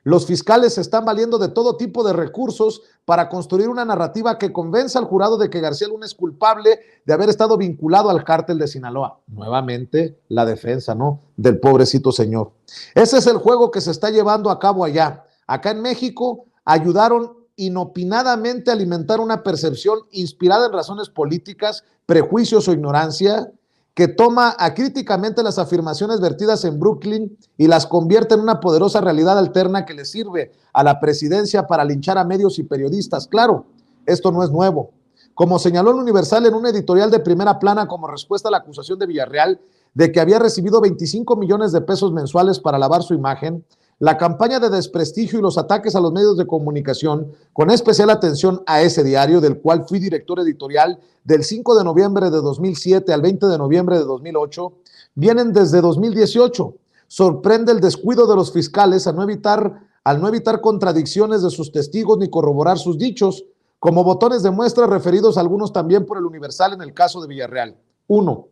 Los fiscales se están valiendo de todo tipo de recursos para construir una narrativa que convenza al jurado de que García Luna es culpable de haber estado vinculado al cártel de Sinaloa. Nuevamente la defensa, ¿no?, del pobrecito señor. Ese es el juego que se está llevando a cabo allá. Acá en México ayudaron inopinadamente alimentar una percepción inspirada en razones políticas, prejuicios o ignorancia, que toma acríticamente las afirmaciones vertidas en Brooklyn y las convierte en una poderosa realidad alterna que le sirve a la presidencia para linchar a medios y periodistas. Claro, esto no es nuevo. Como señaló el Universal en un editorial de primera plana como respuesta a la acusación de Villarreal de que había recibido 25 millones de pesos mensuales para lavar su imagen, la campaña de desprestigio y los ataques a los medios de comunicación, con especial atención a ese diario, del cual fui director editorial del 5 de noviembre de 2007 al 20 de noviembre de 2008, vienen desde 2018. Sorprende el descuido de los fiscales al no evitar contradicciones de sus testigos ni corroborar sus dichos, como botones de muestra referidos a algunos también por el Universal en el caso de Villarreal. 1.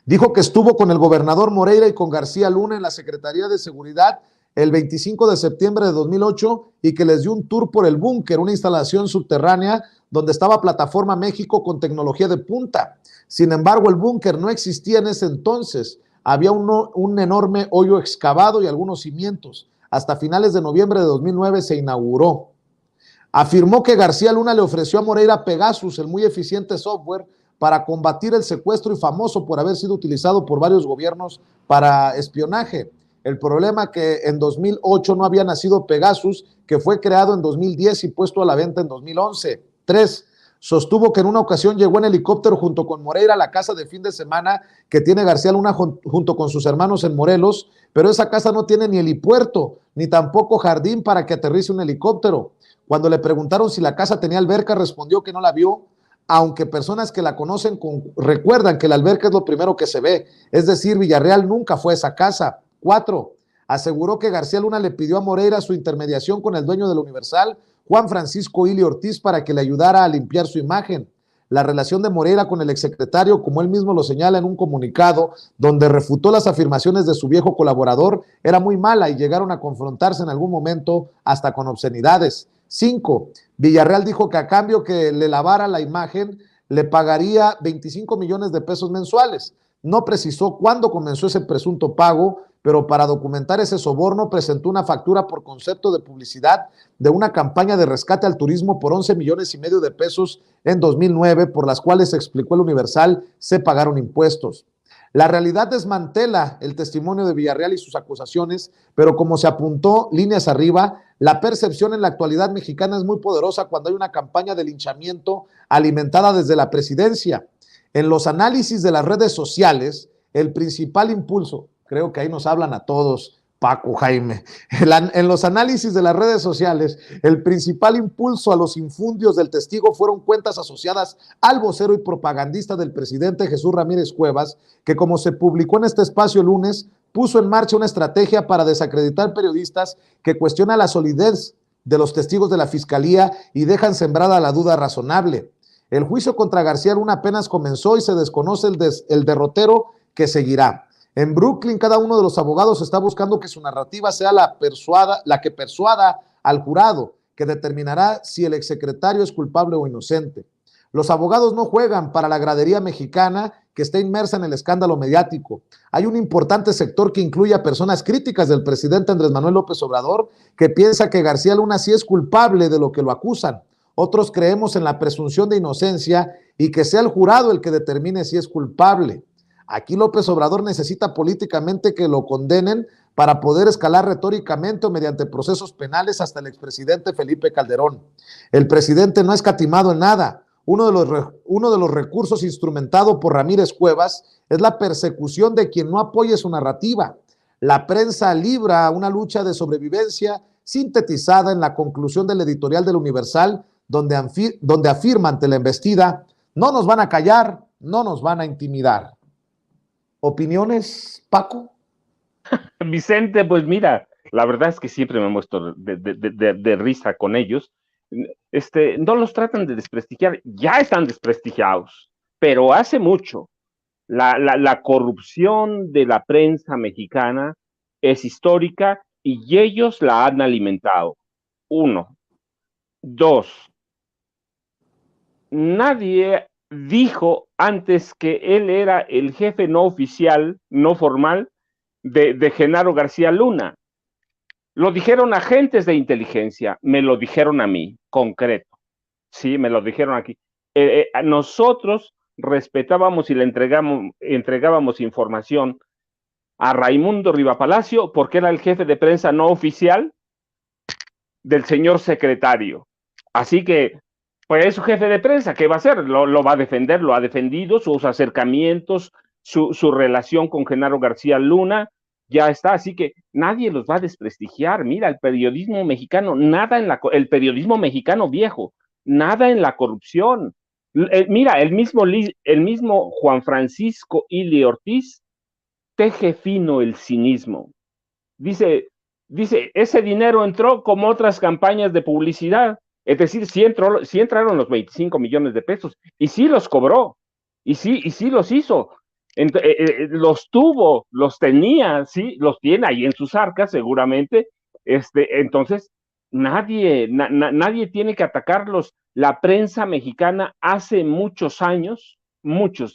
Dijo que estuvo con el gobernador Moreira y con García Luna en la Secretaría de Seguridad el 25 de septiembre de 2008 y que les dio un tour por el búnker, una instalación subterránea donde estaba Plataforma México con tecnología de punta. Sin embargo, el búnker no existía en ese entonces. Había un enorme hoyo excavado y algunos cimientos. Hasta finales de noviembre de 2009 se inauguró. Afirmó que García Luna le ofreció a Moreira Pegasus, el muy eficiente software para combatir el secuestro y famoso por haber sido utilizado por varios gobiernos para espionaje. El problema que en 2008 no había nacido Pegasus, que fue creado en 2010 y puesto a la venta en 2011. 3. Sostuvo que en una ocasión llegó en helicóptero junto con Moreira a la casa de fin de semana que tiene García Luna junto con sus hermanos en Morelos, pero esa casa no tiene ni helipuerto, ni tampoco jardín para que aterrice un helicóptero. Cuando le preguntaron si la casa tenía alberca, respondió que no la vio, aunque personas que la conocen recuerdan que la alberca es lo primero que se ve. Es decir, Villarreal nunca fue a esa casa. 4. Aseguró que García Luna le pidió a Moreira su intermediación con el dueño del Universal, Juan Francisco Ili Ortiz, para que le ayudara a limpiar su imagen. La relación de Moreira con el exsecretario, como él mismo lo señala en un comunicado, donde refutó las afirmaciones de su viejo colaborador, era muy mala y llegaron a confrontarse en algún momento hasta con obscenidades. 5. Villarreal dijo que a cambio que le lavara la imagen, le pagaría 25 millones de pesos mensuales. No precisó cuándo comenzó ese presunto pago, pero para documentar ese soborno presentó una factura por concepto de publicidad de una campaña de rescate al turismo por 11 millones y medio de pesos en 2009, por las cuales, explicó el Universal, se pagaron impuestos. La realidad desmantela el testimonio de Villarreal y sus acusaciones, pero como se apuntó líneas arriba, la percepción en la actualidad mexicana es muy poderosa cuando hay una campaña de linchamiento alimentada desde la presidencia. En los análisis de las redes sociales, el principal impulso, creo que ahí nos hablan a todos, Paco, Jaime, en los análisis de las redes sociales, el principal impulso a los infundios del testigo fueron cuentas asociadas al vocero y propagandista del presidente Jesús Ramírez Cuevas, que como se publicó en este espacio el lunes, puso en marcha una estrategia para desacreditar periodistas que cuestionan la solidez de los testigos de la fiscalía y dejan sembrada la duda razonable. El juicio contra García Luna apenas comenzó y se desconoce el derrotero que seguirá. En Brooklyn, cada uno de los abogados está buscando que su narrativa sea la que persuada al jurado, que determinará si el exsecretario es culpable o inocente. Los abogados no juegan para la gradería mexicana que está inmersa en el escándalo mediático. Hay un importante sector que incluye a personas críticas del presidente Andrés Manuel López Obrador que piensa que García Luna sí es culpable de lo que lo acusan. Otros creemos en la presunción de inocencia y que sea el jurado el que determine si es culpable. Aquí López Obrador necesita políticamente que lo condenen para poder escalar retóricamente o mediante procesos penales hasta el expresidente Felipe Calderón. El presidente no ha escatimado en nada. Uno de los recursos instrumentado por Ramírez Cuevas es la persecución de quien no apoye su narrativa. La prensa libra una lucha de sobrevivencia sintetizada en la conclusión del editorial del Universal, donde afirma ante la embestida: no nos van a callar, no nos van a intimidar. ¿Opiniones, Paco? Vicente, pues mira, la verdad es que siempre me he muestro de risa con ellos. No los tratan de desprestigiar, ya están desprestigiados, pero hace mucho. La corrupción de la prensa mexicana es histórica y ellos la han alimentado. 1. 2. Nadie dijo antes que él era el jefe no oficial, no formal, de Genaro García Luna. Lo dijeron agentes de inteligencia, me lo dijeron a mí, concreto. Sí, me lo dijeron aquí. Nosotros respetábamos y le entregábamos información a Raimundo Rivapalacio porque era el jefe de prensa no oficial del señor secretario. Así que, pues es su jefe de prensa, ¿qué va a hacer? Lo va a defender, lo ha defendido, sus acercamientos, su relación con Genaro García Luna, ya está, así que nadie los va a desprestigiar. Mira, el periodismo mexicano, el periodismo mexicano viejo, nada en la corrupción. Mira, el mismo Juan Francisco Ili Ortiz teje fino el cinismo. Dice, ese dinero entró como otras campañas de publicidad. Es decir, sí entraron los 25 millones de pesos y sí los cobró y sí los hizo. Los tuvo, los tenía, sí, los tiene ahí en sus arcas seguramente. Entonces, nadie tiene que atacarlos. La prensa mexicana hace muchos años,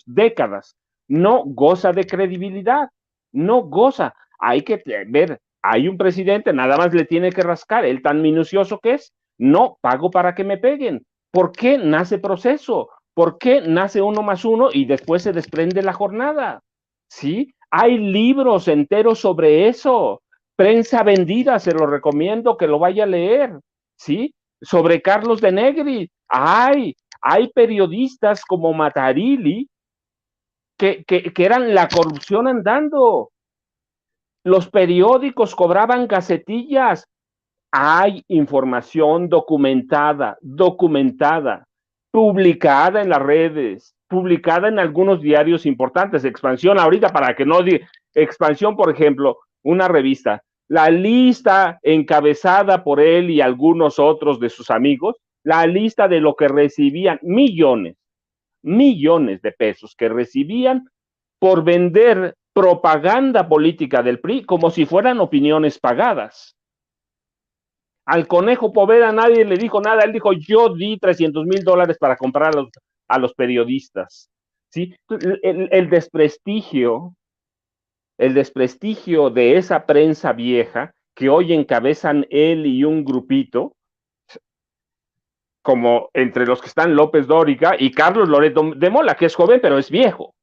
décadas, no goza de credibilidad, no goza. Hay que ver, hay un presidente, nada más le tiene que rascar, él tan minucioso que es, no pago para que me peguen. ¿Por qué nace proceso? ¿Por qué nace 1+1 y después se desprende la jornada? ¿Sí? Hay libros enteros sobre eso. Prensa vendida, se lo recomiendo que lo vaya a leer. ¿Sí? Sobre Carlos de Negri. Hay periodistas como Matarili que eran la corrupción andando. Los periódicos cobraban gacetillas. Hay información documentada, publicada en las redes, publicada en algunos diarios importantes. Expansión, ahorita para que no diga, Expansión, por ejemplo, una revista, la lista encabezada por él y algunos otros de sus amigos, la lista de lo que recibían, millones de pesos que recibían por vender propaganda política del PRI como si fueran opiniones pagadas. Al Conejo Poveda nadie le dijo nada, él dijo, yo di $300,000 para comprar a los periodistas. ¿Sí? El desprestigio de esa prensa vieja que hoy encabezan él y un grupito, como entre los que están López Dóriga y Carlos Loret de Mola, que es joven pero es viejo.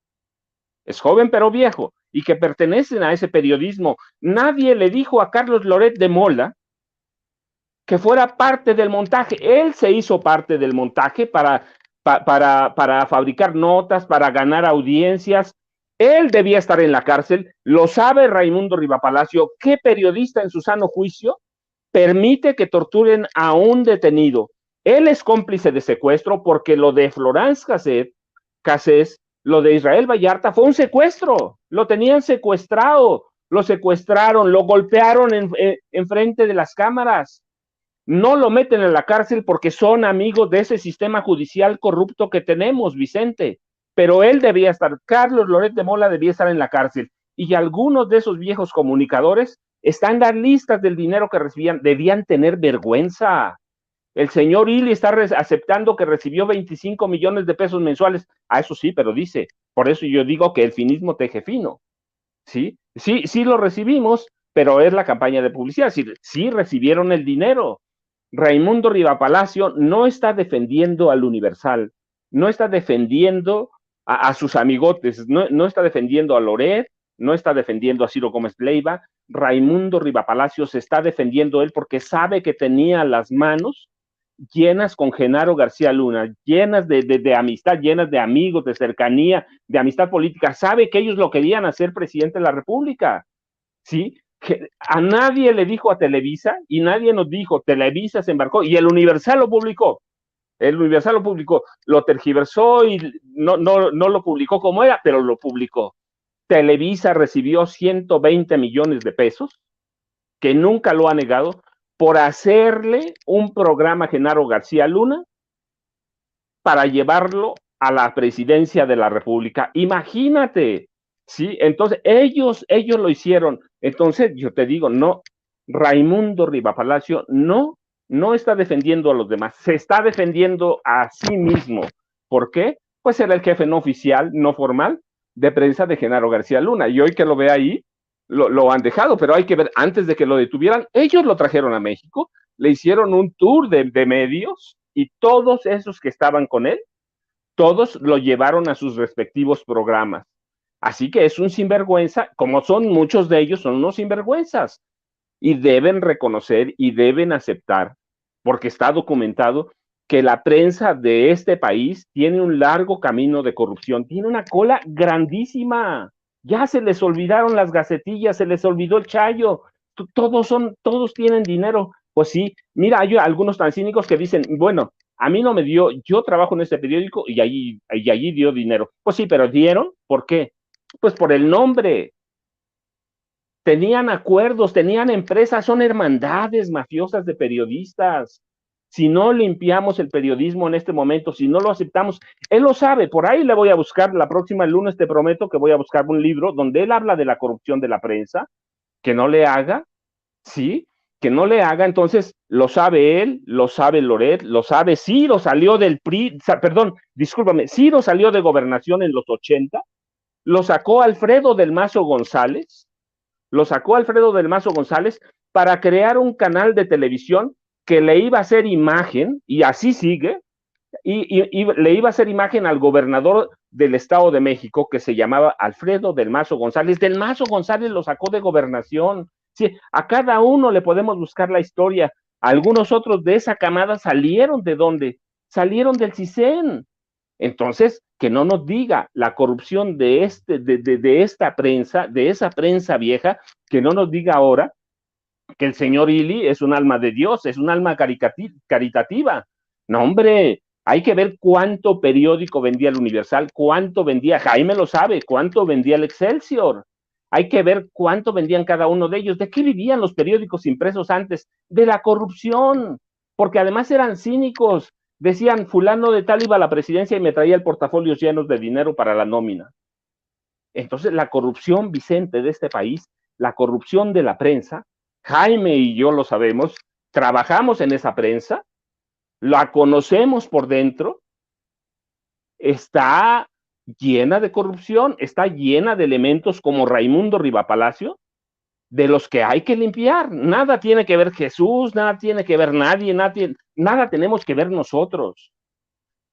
es joven pero viejo, y que pertenecen a ese periodismo. Nadie le dijo a Carlos Loret de Mola que fuera parte del montaje. Él se hizo parte del montaje para fabricar notas, para ganar audiencias. Él debía estar en la cárcel, lo sabe Raimundo Rivapalacio. ¿Qué periodista en su sano juicio permite que torturen a un detenido? Él es cómplice de secuestro porque lo de Florence Cassés, lo de Israel Vallarta fue un secuestro, lo tenían secuestrado, lo secuestraron, lo golpearon en frente de las cámaras. No lo meten en la cárcel porque son amigos de ese sistema judicial corrupto que tenemos, Vicente. Pero él debía estar, Carlos Loret de Mola debía estar en la cárcel. Y algunos de esos viejos comunicadores están en las listas del dinero que recibían, debían tener vergüenza. El señor Ili está aceptando que recibió 25 millones de pesos mensuales. Ah, eso sí, pero dice, por eso yo digo que el finismo teje fino. ¿Sí? Sí lo recibimos, pero es la campaña de publicidad. Sí recibieron el dinero. Raimundo Rivapalacio no está defendiendo al Universal, no está defendiendo a sus amigotes, no está defendiendo a Loret, no está defendiendo a Ciro Gómez Leiva. Raimundo Rivapalacio se está defendiendo él porque sabe que tenía las manos llenas con Genaro García Luna, llenas de amistad, llenas de amigos, de cercanía, de amistad política. Sabe que ellos lo querían hacer presidente de la República, ¿sí? Que a nadie le dijo a Televisa y nadie nos dijo, Televisa se embarcó y el Universal lo publicó. El Universal lo publicó, lo tergiversó y no lo publicó como era, pero lo publicó. Televisa recibió 120 millones de pesos, que nunca lo ha negado, por hacerle un programa a Genaro García Luna para llevarlo a la presidencia de la República. Imagínate, ¿sí? Entonces, ellos lo hicieron. Entonces, yo te digo, no, Raimundo Rivapalacio no está defendiendo a los demás, se está defendiendo a sí mismo. ¿Por qué? Pues era el jefe no oficial, no formal, de prensa de Genaro García Luna. Y hoy que lo ve ahí, lo han dejado, pero hay que ver, antes de que lo detuvieran, ellos lo trajeron a México, le hicieron un tour de medios y todos esos que estaban con él, todos lo llevaron a sus respectivos programas. Así que es un sinvergüenza, como son muchos de ellos, son unos sinvergüenzas y deben reconocer y deben aceptar, porque está documentado que la prensa de este país tiene un largo camino de corrupción, tiene una cola grandísima. Ya se les olvidaron las gacetillas, se les olvidó el chayo, todos tienen dinero. Pues sí, mira, hay algunos tan cínicos que dicen, bueno, a mí no me dio, yo trabajo en este periódico y allí dio dinero. Pues sí, pero dieron, ¿por qué? Pues por el nombre. Tenían acuerdos, tenían empresas, son hermandades mafiosas de periodistas. Si no limpiamos el periodismo en este momento, si no lo aceptamos, él lo sabe, por ahí le voy a buscar, la próxima lunes te prometo que voy a buscar un libro donde él habla de la corrupción de la prensa, que no le haga, ¿sí? Que no le haga, entonces lo sabe él, lo sabe Loret, lo sabe Ciro, salió del PRI, perdón, discúlpame, Ciro salió de Gobernación en los 80, lo sacó Alfredo del Mazo González, para crear un canal de televisión que le iba a hacer imagen, y así sigue, y le iba a hacer imagen al gobernador del Estado de México, que se llamaba Alfredo del Mazo González. Del Mazo González lo sacó de Gobernación. Sí, a cada uno le podemos buscar la historia. Algunos otros de esa camada salieron ¿de dónde? Salieron del CISEN. Entonces, que no nos diga la corrupción de esta prensa, de esa prensa vieja, que no nos diga ahora que el señor Ili es un alma de Dios, es un alma caritativa. No, hombre, hay que ver cuánto periódico vendía el Universal, cuánto vendía, Jaime lo sabe, cuánto vendía el Excelsior. Hay que ver cuánto vendían cada uno de ellos. ¿De qué vivían los periódicos impresos antes? De la corrupción, porque además eran cínicos. Decían, fulano de tal iba a la presidencia y me traía el portafolio llenos de dinero para la nómina. Entonces, la corrupción, Vicente, de este país, la corrupción de la prensa, Jaime y yo lo sabemos, trabajamos en esa prensa, la conocemos por dentro, está llena de corrupción, está llena de elementos como Raimundo Rivapalacio, de los que hay que limpiar. Nada tiene que ver Jesús, nada tiene que ver nadie, nada tenemos que ver nosotros.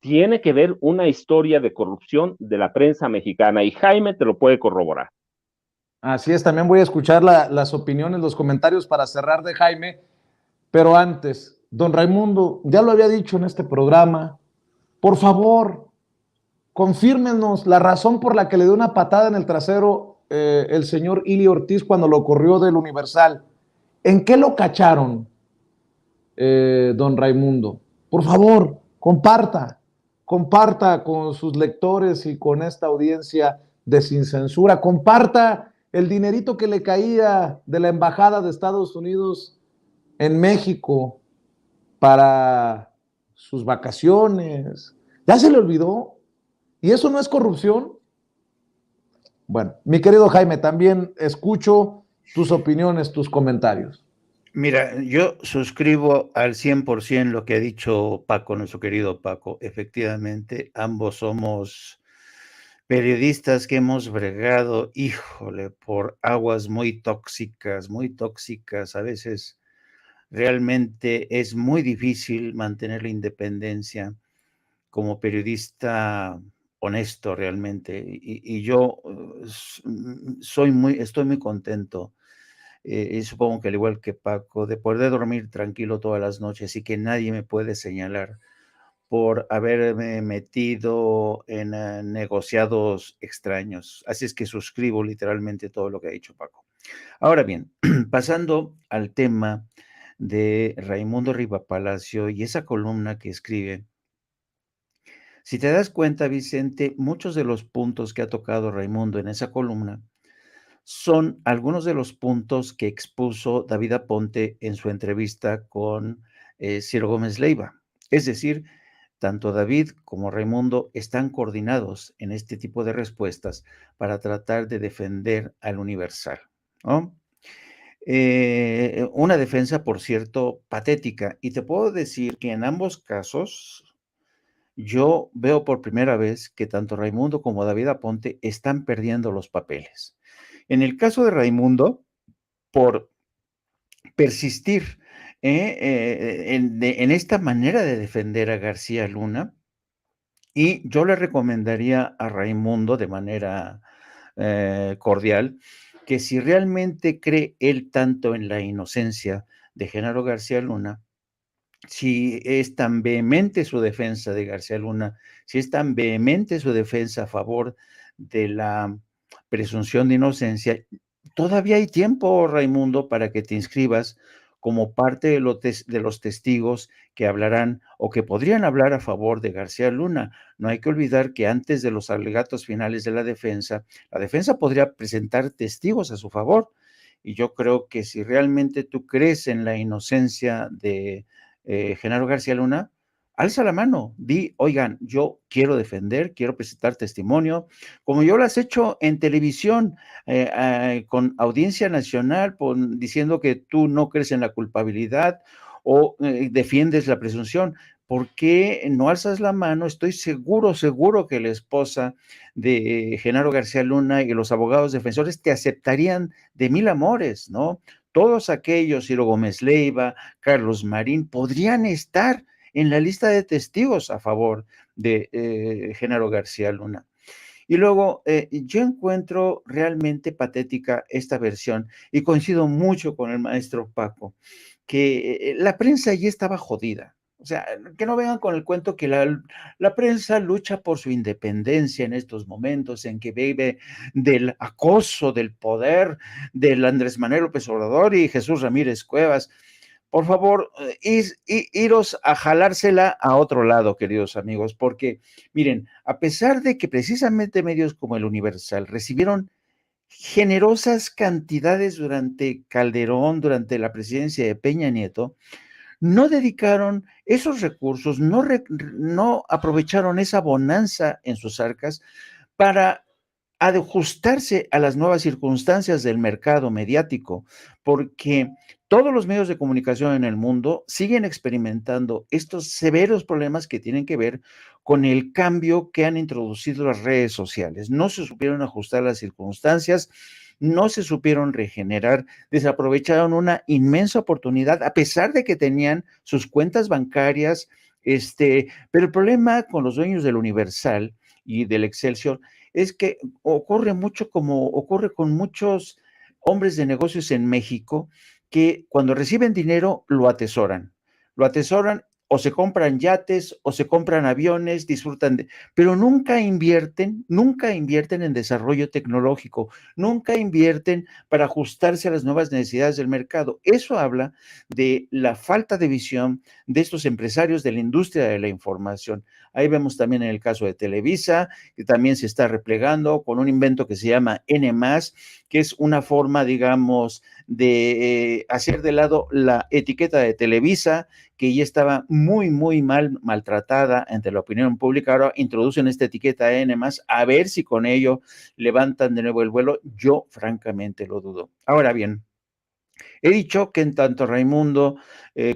tiene que ver una historia de corrupción de la prensa mexicana, y Jaime te lo puede corroborar. Así es, también voy a escuchar las opiniones, los comentarios para cerrar de Jaime, pero antes, don Raimundo, ya lo había dicho en este programa, por favor, confírmenos la razón por la que le dio una patada en el trasero el señor Ili Ortiz cuando lo corrió del Universal. ¿En qué lo cacharon, don Raimundo? Por favor, comparta con sus lectores y con esta audiencia de Sin Censura, comparta el dinerito que le caía de la Embajada de Estados Unidos en México para sus vacaciones. ¿Ya se le olvidó? ¿Y eso no es corrupción? Bueno, mi querido Jaime, también escucho tus opiniones, tus comentarios. Mira, yo suscribo al 100% lo que ha dicho Paco, nuestro querido Paco. Efectivamente, ambos somos periodistas que hemos bregado, híjole, por aguas muy tóxicas. A veces realmente es muy difícil mantener la independencia como periodista honesto realmente. Y yo estoy muy contento. Y supongo que al igual que Paco, de poder dormir tranquilo todas las noches y que nadie me puede señalar por haberme metido en negociados extraños. Así es que suscribo literalmente todo lo que ha dicho Paco. Ahora bien, pasando al tema de Raimundo Rivapalacio y esa columna que escribe, si te das cuenta, Vicente, muchos de los puntos que ha tocado Raimundo en esa columna son algunos de los puntos que expuso David Aponte en su entrevista con Ciro Gómez Leiva. Es decir, tanto David como Raimundo están coordinados en este tipo de respuestas para tratar de defender al Universal, ¿no? Una defensa, por cierto, patética. Y te puedo decir que en ambos casos yo veo por primera vez que tanto Raimundo como David Aponte están perdiendo los papeles. En el caso de Raimundo, por persistir en esta manera de defender a García Luna, y yo le recomendaría a Raimundo de manera cordial que si realmente cree él tanto en la inocencia de Genaro García Luna, si es tan vehemente su defensa de García Luna, si es tan vehemente su defensa a favor de la presunción de inocencia, todavía hay tiempo, Raimundo, para que te inscribas como parte de los testigos que hablarán o que podrían hablar a favor de García Luna. No hay que olvidar que antes de los alegatos finales de la defensa podría presentar testigos a su favor. Y yo creo que si realmente tú crees en la inocencia de Genaro García Luna, alza la mano, di, oigan, yo quiero defender, quiero presentar testimonio, como yo lo has hecho en televisión, con audiencia nacional, diciendo que tú no crees en la culpabilidad o defiendes la presunción. ¿Por qué no alzas la mano? Estoy seguro que la esposa de Genaro García Luna y los abogados defensores te aceptarían de mil amores, ¿no? Todos aquellos, Ciro Gómez Leiva, Carlos Marín, podrían estar en la lista de testigos a favor de Genaro García Luna. Y luego, yo encuentro realmente patética esta versión y coincido mucho con el maestro Paco, que la prensa ya estaba jodida. O sea, que no vengan con el cuento que la prensa lucha por su independencia en estos momentos en que vive del acoso, del poder del Andrés Manuel López Obrador y Jesús Ramírez Cuevas. Por favor, iros a jalársela a otro lado, queridos amigos, porque miren, a pesar de que precisamente medios como el Universal recibieron generosas cantidades durante Calderón, durante la presidencia de Peña Nieto, no dedicaron esos recursos, no aprovecharon esa bonanza en sus arcas para ajustarse a las nuevas circunstancias del mercado mediático, porque todos los medios de comunicación en el mundo siguen experimentando estos severos problemas que tienen que ver con el cambio que han introducido las redes sociales. No se supieron ajustar las circunstancias, no se supieron regenerar, desaprovecharon una inmensa oportunidad, a pesar de que tenían sus cuentas bancarias Pero el problema con los dueños del Universal y del Excelsior es que ocurre mucho como ocurre con muchos hombres de negocios en México, que cuando reciben dinero lo atesoran o se compran yates o se compran aviones, pero nunca invierten en desarrollo tecnológico, nunca invierten para ajustarse a las nuevas necesidades del mercado. Eso habla de la falta de visión de estos empresarios de la industria de la información. Ahí vemos también en el caso de Televisa, que también se está replegando con un invento que se llama N+, que es una forma, digamos, de hacer de lado la etiqueta de Televisa, que ya estaba muy maltratada entre la opinión pública. Ahora introducen esta etiqueta N+, a ver si con ello levantan de nuevo el vuelo. Yo francamente lo dudo. Ahora bien, he dicho que en tanto Raimundo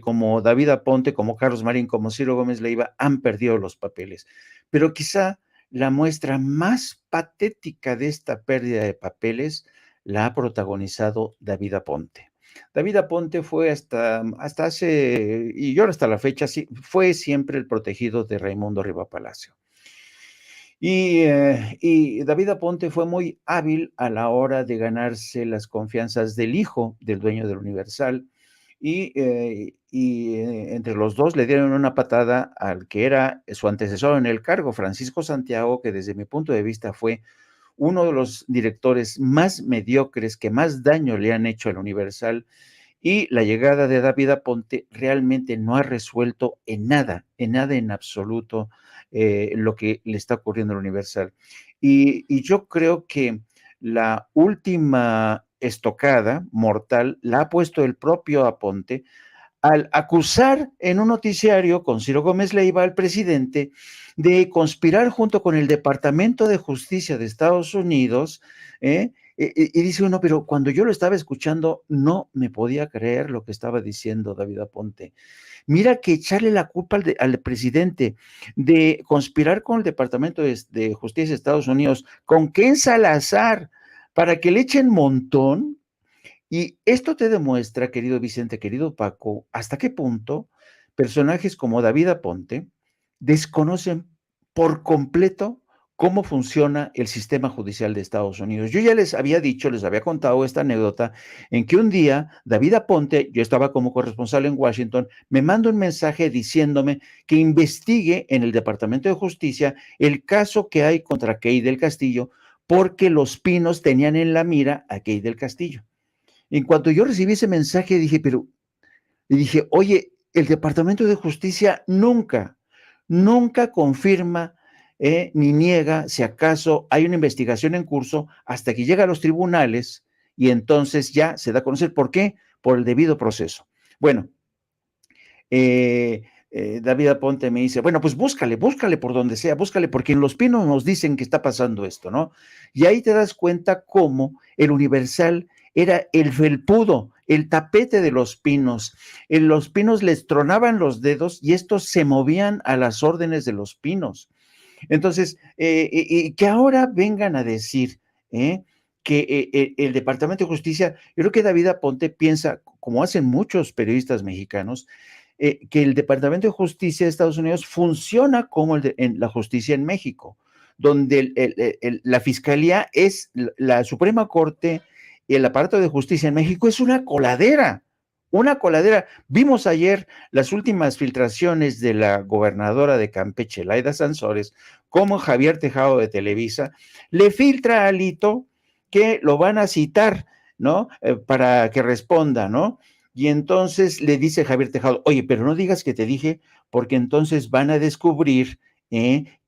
como David Aponte, como Carlos Marín, como Ciro Gómez Leiva han perdido los papeles, pero quizá la muestra más patética de esta pérdida de papeles la ha protagonizado David Aponte. David Aponte fue hasta hace, y yo hasta la fecha, sí, fue siempre el protegido de Raimundo Riva Palacio. Y David Aponte fue muy hábil a la hora de ganarse las confianzas del hijo del dueño del Universal, entre los dos le dieron una patada al que era su antecesor en el cargo, Francisco Santiago, que desde mi punto de vista fue uno de los directores más mediocres que más daño le han hecho al Universal, y la llegada de David Aponte realmente no ha resuelto en nada en absoluto lo que le está ocurriendo al Universal. Y yo creo que la última estocada mortal la ha puesto el propio Aponte al acusar en un noticiario con Ciro Gómez Leiva al presidente de conspirar junto con el Departamento de Justicia de Estados Unidos, y dice uno, pero cuando yo lo estaba escuchando no me podía creer lo que estaba diciendo David Aponte. Mira que echarle la culpa al presidente de conspirar con el Departamento de Justicia de Estados Unidos, con Ken Salazar, para que le echen montón. Y esto te demuestra, querido Vicente, querido Paco, hasta qué punto personajes como David Aponte desconocen por completo cómo funciona el sistema judicial de Estados Unidos. Yo ya les había dicho, les había contado esta anécdota en que un día David Aponte, yo estaba como corresponsal en Washington, me manda un mensaje diciéndome que investigue en el Departamento de Justicia el caso que hay contra Key del Castillo, porque los Pinos tenían en la mira a Key del Castillo. En cuanto yo recibí ese mensaje, dije, oye, el Departamento de Justicia nunca confirma ni niega si acaso hay una investigación en curso hasta que llega a los tribunales, y entonces ya se da a conocer. ¿Por qué? Por el debido proceso. Bueno, David Aponte me dice, bueno, pues búscale por donde sea, búscale, porque en Los Pinos nos dicen que está pasando esto, ¿no? Y ahí te das cuenta cómo el Universal era el felpudo, el tapete de Los Pinos. En Los Pinos les tronaban los dedos y estos se movían a las órdenes de Los Pinos. Entonces, que ahora vengan a decir que el Departamento de Justicia, yo creo que David Aponte piensa, como hacen muchos periodistas mexicanos, que el Departamento de Justicia de Estados Unidos funciona como en la justicia en México, donde la Fiscalía es la Suprema Corte, y el aparato de justicia en México es una coladera. Vimos ayer las últimas filtraciones de la gobernadora de Campeche, Laida Sansores, como Javier Tejado de Televisa le filtra a Alito que lo van a citar, ¿no? Para que responda, ¿no? Y entonces le dice Javier Tejado, oye, pero no digas que te dije, porque entonces van a descubrir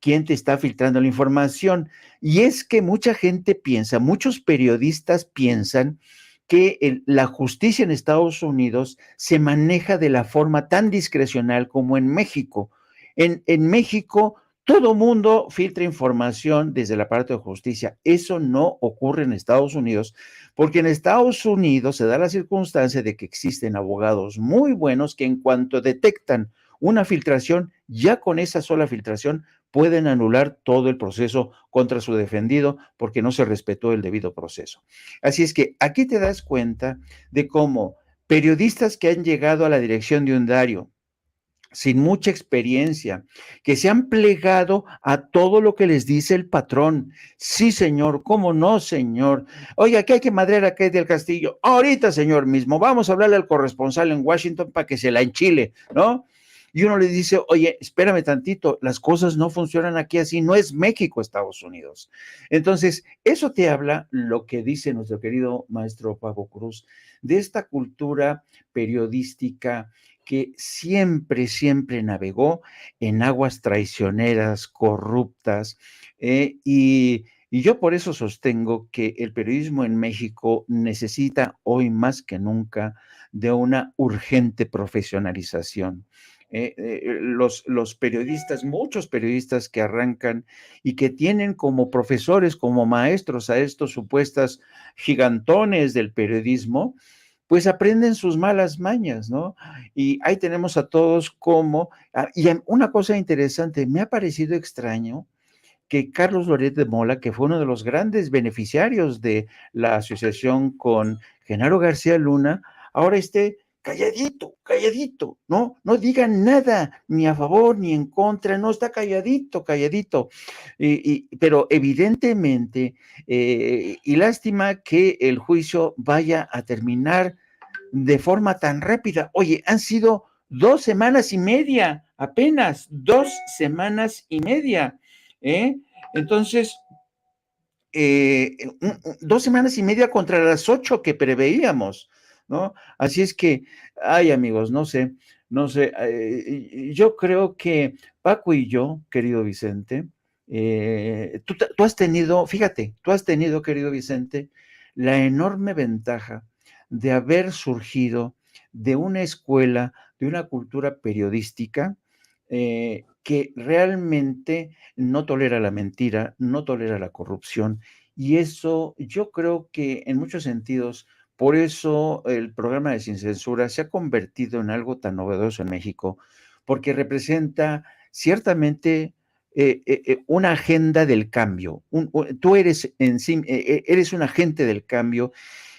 quién te está filtrando la información. Y es que mucha gente piensa, muchos periodistas piensan que la justicia en Estados Unidos se maneja de la forma tan discrecional como en México. En México, todo mundo filtra información desde el aparato de justicia. Eso no ocurre en Estados Unidos, porque en Estados Unidos se da la circunstancia de que existen abogados muy buenos que en cuanto detectan una filtración, ya con esa sola filtración pueden anular todo el proceso contra su defendido porque no se respetó el debido proceso. Así es que aquí te das cuenta de cómo periodistas que han llegado a la dirección de un diario sin mucha experiencia, que se han plegado a todo lo que les dice el patrón. Sí, señor, ¿cómo no, señor? Oye, aquí hay que madrear a Kate del Castillo. Ahorita, señor mismo, vamos a hablarle al corresponsal en Washington para que se la enchile, ¿no? Y uno le dice, oye, espérame tantito, las cosas no funcionan aquí así, no es México, Estados Unidos. Entonces, eso te habla lo que dice nuestro querido maestro Paco Cruz, de esta cultura periodística que siempre, siempre navegó en aguas traicioneras, corruptas, y yo por eso sostengo que el periodismo en México necesita hoy más que nunca de una urgente profesionalización. Los periodistas, muchos periodistas que arrancan y que tienen como profesores, como maestros a estos supuestos gigantones del periodismo, pues aprenden sus malas mañas, ¿no? Y ahí tenemos a todos como, y una cosa interesante, me ha parecido extraño que Carlos Loret de Mola, que fue uno de los grandes beneficiarios de la asociación con Genaro García Luna, ahora esté calladito, calladito, ¿no? No diga nada, ni a favor ni en contra, no está calladito, calladito. Pero evidentemente, y lástima que el juicio vaya a terminar de forma tan rápida. Oye, han sido 2 semanas y media, apenas 2 semanas y media, ¿eh? Entonces, 2 semanas y media contra las 8 que preveíamos, ¿no? Así es que, ay, amigos, no sé, yo creo que Paco y yo, querido Vicente, tú has tenido, fíjate, tú has tenido, querido Vicente, la enorme ventaja de haber surgido de una escuela, de una cultura periodística que realmente no tolera la mentira, no tolera la corrupción, y eso yo creo que en muchos sentidos, por eso el programa de Sin Censura se ha convertido en algo tan novedoso en México, porque representa ciertamente una agenda del cambio. Tú eres en sí, eres un agente del cambio,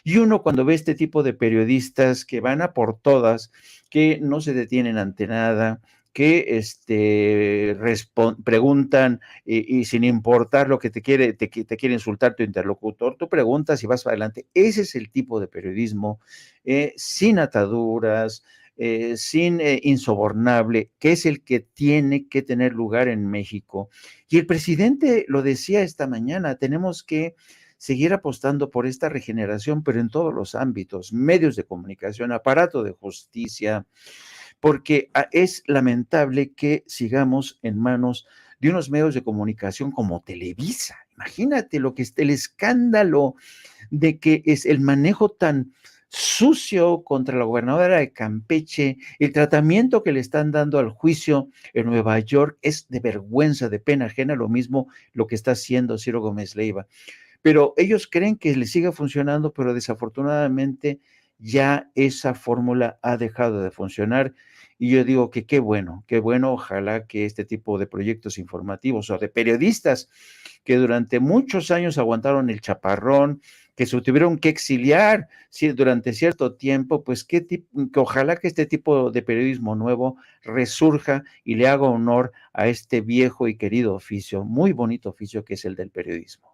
y uno cuando ve este tipo de periodistas que van a por todas, que no se detienen ante nada, que preguntan y sin importar lo que te quiere insultar tu interlocutor, tú preguntas y vas para adelante. Ese es el tipo de periodismo, sin ataduras, sin insobornable, que es el que tiene que tener lugar en México. Y el presidente lo decía esta mañana, tenemos que seguir apostando por esta regeneración, pero en todos los ámbitos, medios de comunicación, aparato de justicia, porque es lamentable que sigamos en manos de unos medios de comunicación como Televisa. Imagínate lo que es el escándalo de que es el manejo tan sucio contra la gobernadora de Campeche, el tratamiento que le están dando al juicio en Nueva York es de vergüenza, de pena ajena, lo mismo lo que está haciendo Ciro Gómez Leiva. Pero ellos creen que le siga funcionando, pero desafortunadamente ya esa fórmula ha dejado de funcionar. Y yo digo que qué bueno, ojalá que este tipo de proyectos informativos o de periodistas que durante muchos años aguantaron el chaparrón, que se tuvieron que exiliar durante cierto tiempo, pues que ojalá que este tipo de periodismo nuevo resurja y le haga honor a este viejo y querido oficio, muy bonito oficio que es el del periodismo.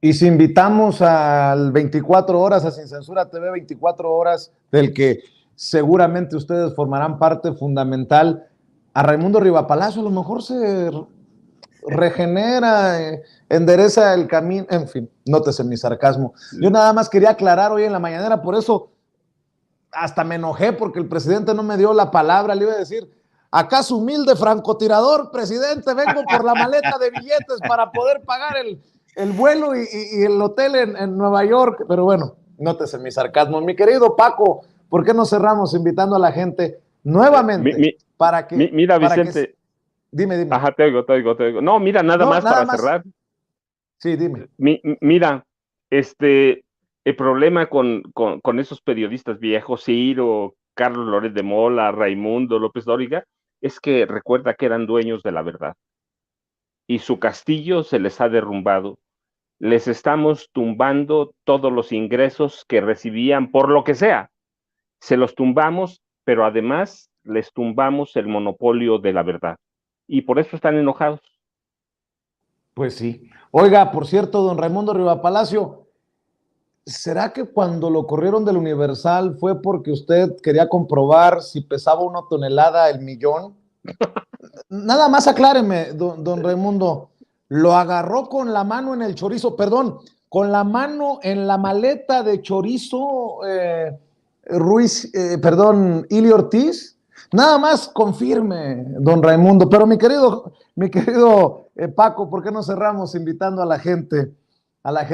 Y si invitamos al 24 horas, a Sin Censura TV 24 horas, del que seguramente ustedes formarán parte fundamental, a Raimundo Rivapalacio, a lo mejor se regenera, endereza el camino, en fin, nótese mi sarcasmo. Yo nada más quería aclarar hoy en la mañanera, por eso hasta me enojé porque el presidente no me dio la palabra, le iba a decir, ¿acaso humilde francotirador, presidente? Vengo por la maleta de billetes para poder pagar el vuelo y el hotel en Nueva York, pero bueno, nótese mi sarcasmo. Mi querido Paco, ¿por qué no cerramos invitando a la gente nuevamente para que... Mira, para Vicente. que, dime. Ajá, te oigo. No, mira, nada más para cerrar. Sí, dime. Mira, el problema con esos periodistas viejos, Ciro, Carlos Loret de Mola, Raimundo López Dóriga, es que recuerda que eran dueños de la verdad. Y su castillo se les ha derrumbado. Les estamos tumbando todos los ingresos que recibían por lo que sea. Se los tumbamos, pero además les tumbamos el monopolio de la verdad. Y por eso están enojados. Pues sí. Oiga, por cierto, don Raimundo Rivapalacio, ¿será que cuando lo corrieron del Universal fue porque usted quería comprobar si pesaba 1 tonelada el millón? Nada más acláreme, don Raimundo, ¿lo agarró con la mano en el chorizo? Perdón, con la mano en la maleta de chorizo, Ili Ortiz? Nada más confirme, don Raimundo. Pero mi querido Paco, ¿por qué no cerramos invitando a la gente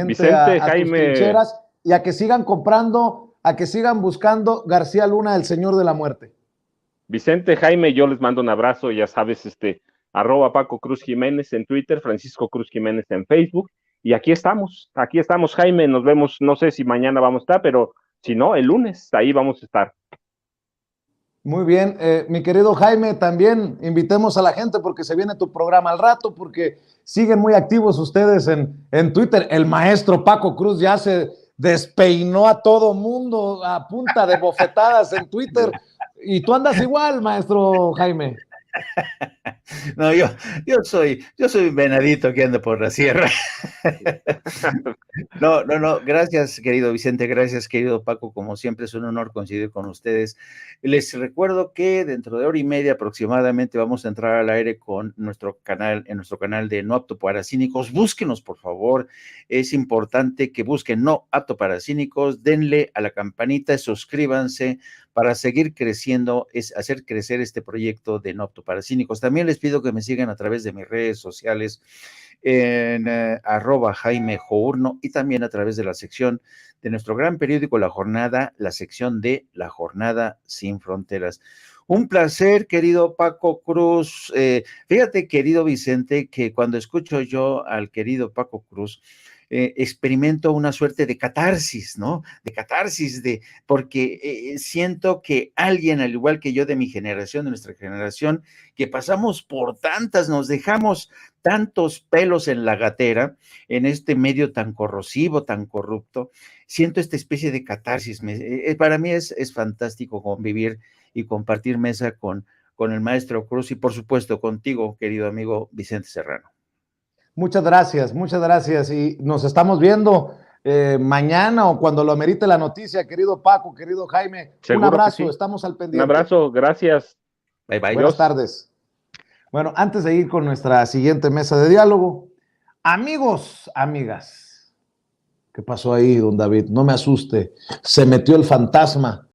Vicente, a tus Jaime, trincheras y a que sigan comprando, a que sigan buscando García Luna, el señor de la muerte? Vicente, Jaime, yo les mando un abrazo, ya sabes, @ Paco Cruz Jiménez en Twitter, Francisco Cruz Jiménez en Facebook, y aquí estamos, Jaime, nos vemos, no sé si mañana vamos a estar, pero si no, el lunes, ahí vamos a estar. Muy bien, mi querido Jaime, también invitemos a la gente porque se viene tu programa al rato, porque siguen muy activos ustedes en Twitter. El maestro Paco Cruz ya se despeinó a todo mundo a punta de bofetadas en Twitter. Y tú andas igual, maestro Jaime. No, yo soy un venadito que anda por la sierra. No, gracias, querido Vicente, gracias, querido Paco, como siempre es un honor coincidir con ustedes. Les recuerdo que dentro de hora y media aproximadamente vamos a entrar al aire con nuestro canal, en nuestro canal de No Apto para Cínicos. Búsquenos, por favor, es importante que busquen No Apto para Cínicos, denle a la campanita, suscríbanse para seguir creciendo, es hacer crecer este proyecto de No Apto para Cínicos. También les pido que me sigan a través de mis redes sociales en @Jaime Journo y también a través de la sección de nuestro gran periódico La Jornada, la sección de La Jornada Sin Fronteras. Un placer, querido Paco Cruz. Fíjate, querido Vicente, que cuando escucho yo al querido Paco Cruz, experimento una suerte de catarsis, ¿no? De catarsis, porque siento que alguien, al igual que yo de mi generación, de nuestra generación, que pasamos por tantas, nos dejamos tantos pelos en la gatera, en este medio tan corrosivo, tan corrupto, siento esta especie de catarsis. Para mí es fantástico convivir y compartir mesa con el maestro Cruz y por supuesto contigo, querido amigo Vicente Serrano. Muchas gracias y nos estamos viendo mañana o cuando lo amerite la noticia, querido Paco, querido Jaime. Seguro un abrazo, sí. Estamos al pendiente. Un abrazo, gracias. Bye, bye. Buenas tardes. Bueno, antes de ir con nuestra siguiente mesa de diálogo, amigos, amigas, ¿qué pasó ahí, don David? No me asuste, se metió el fantasma.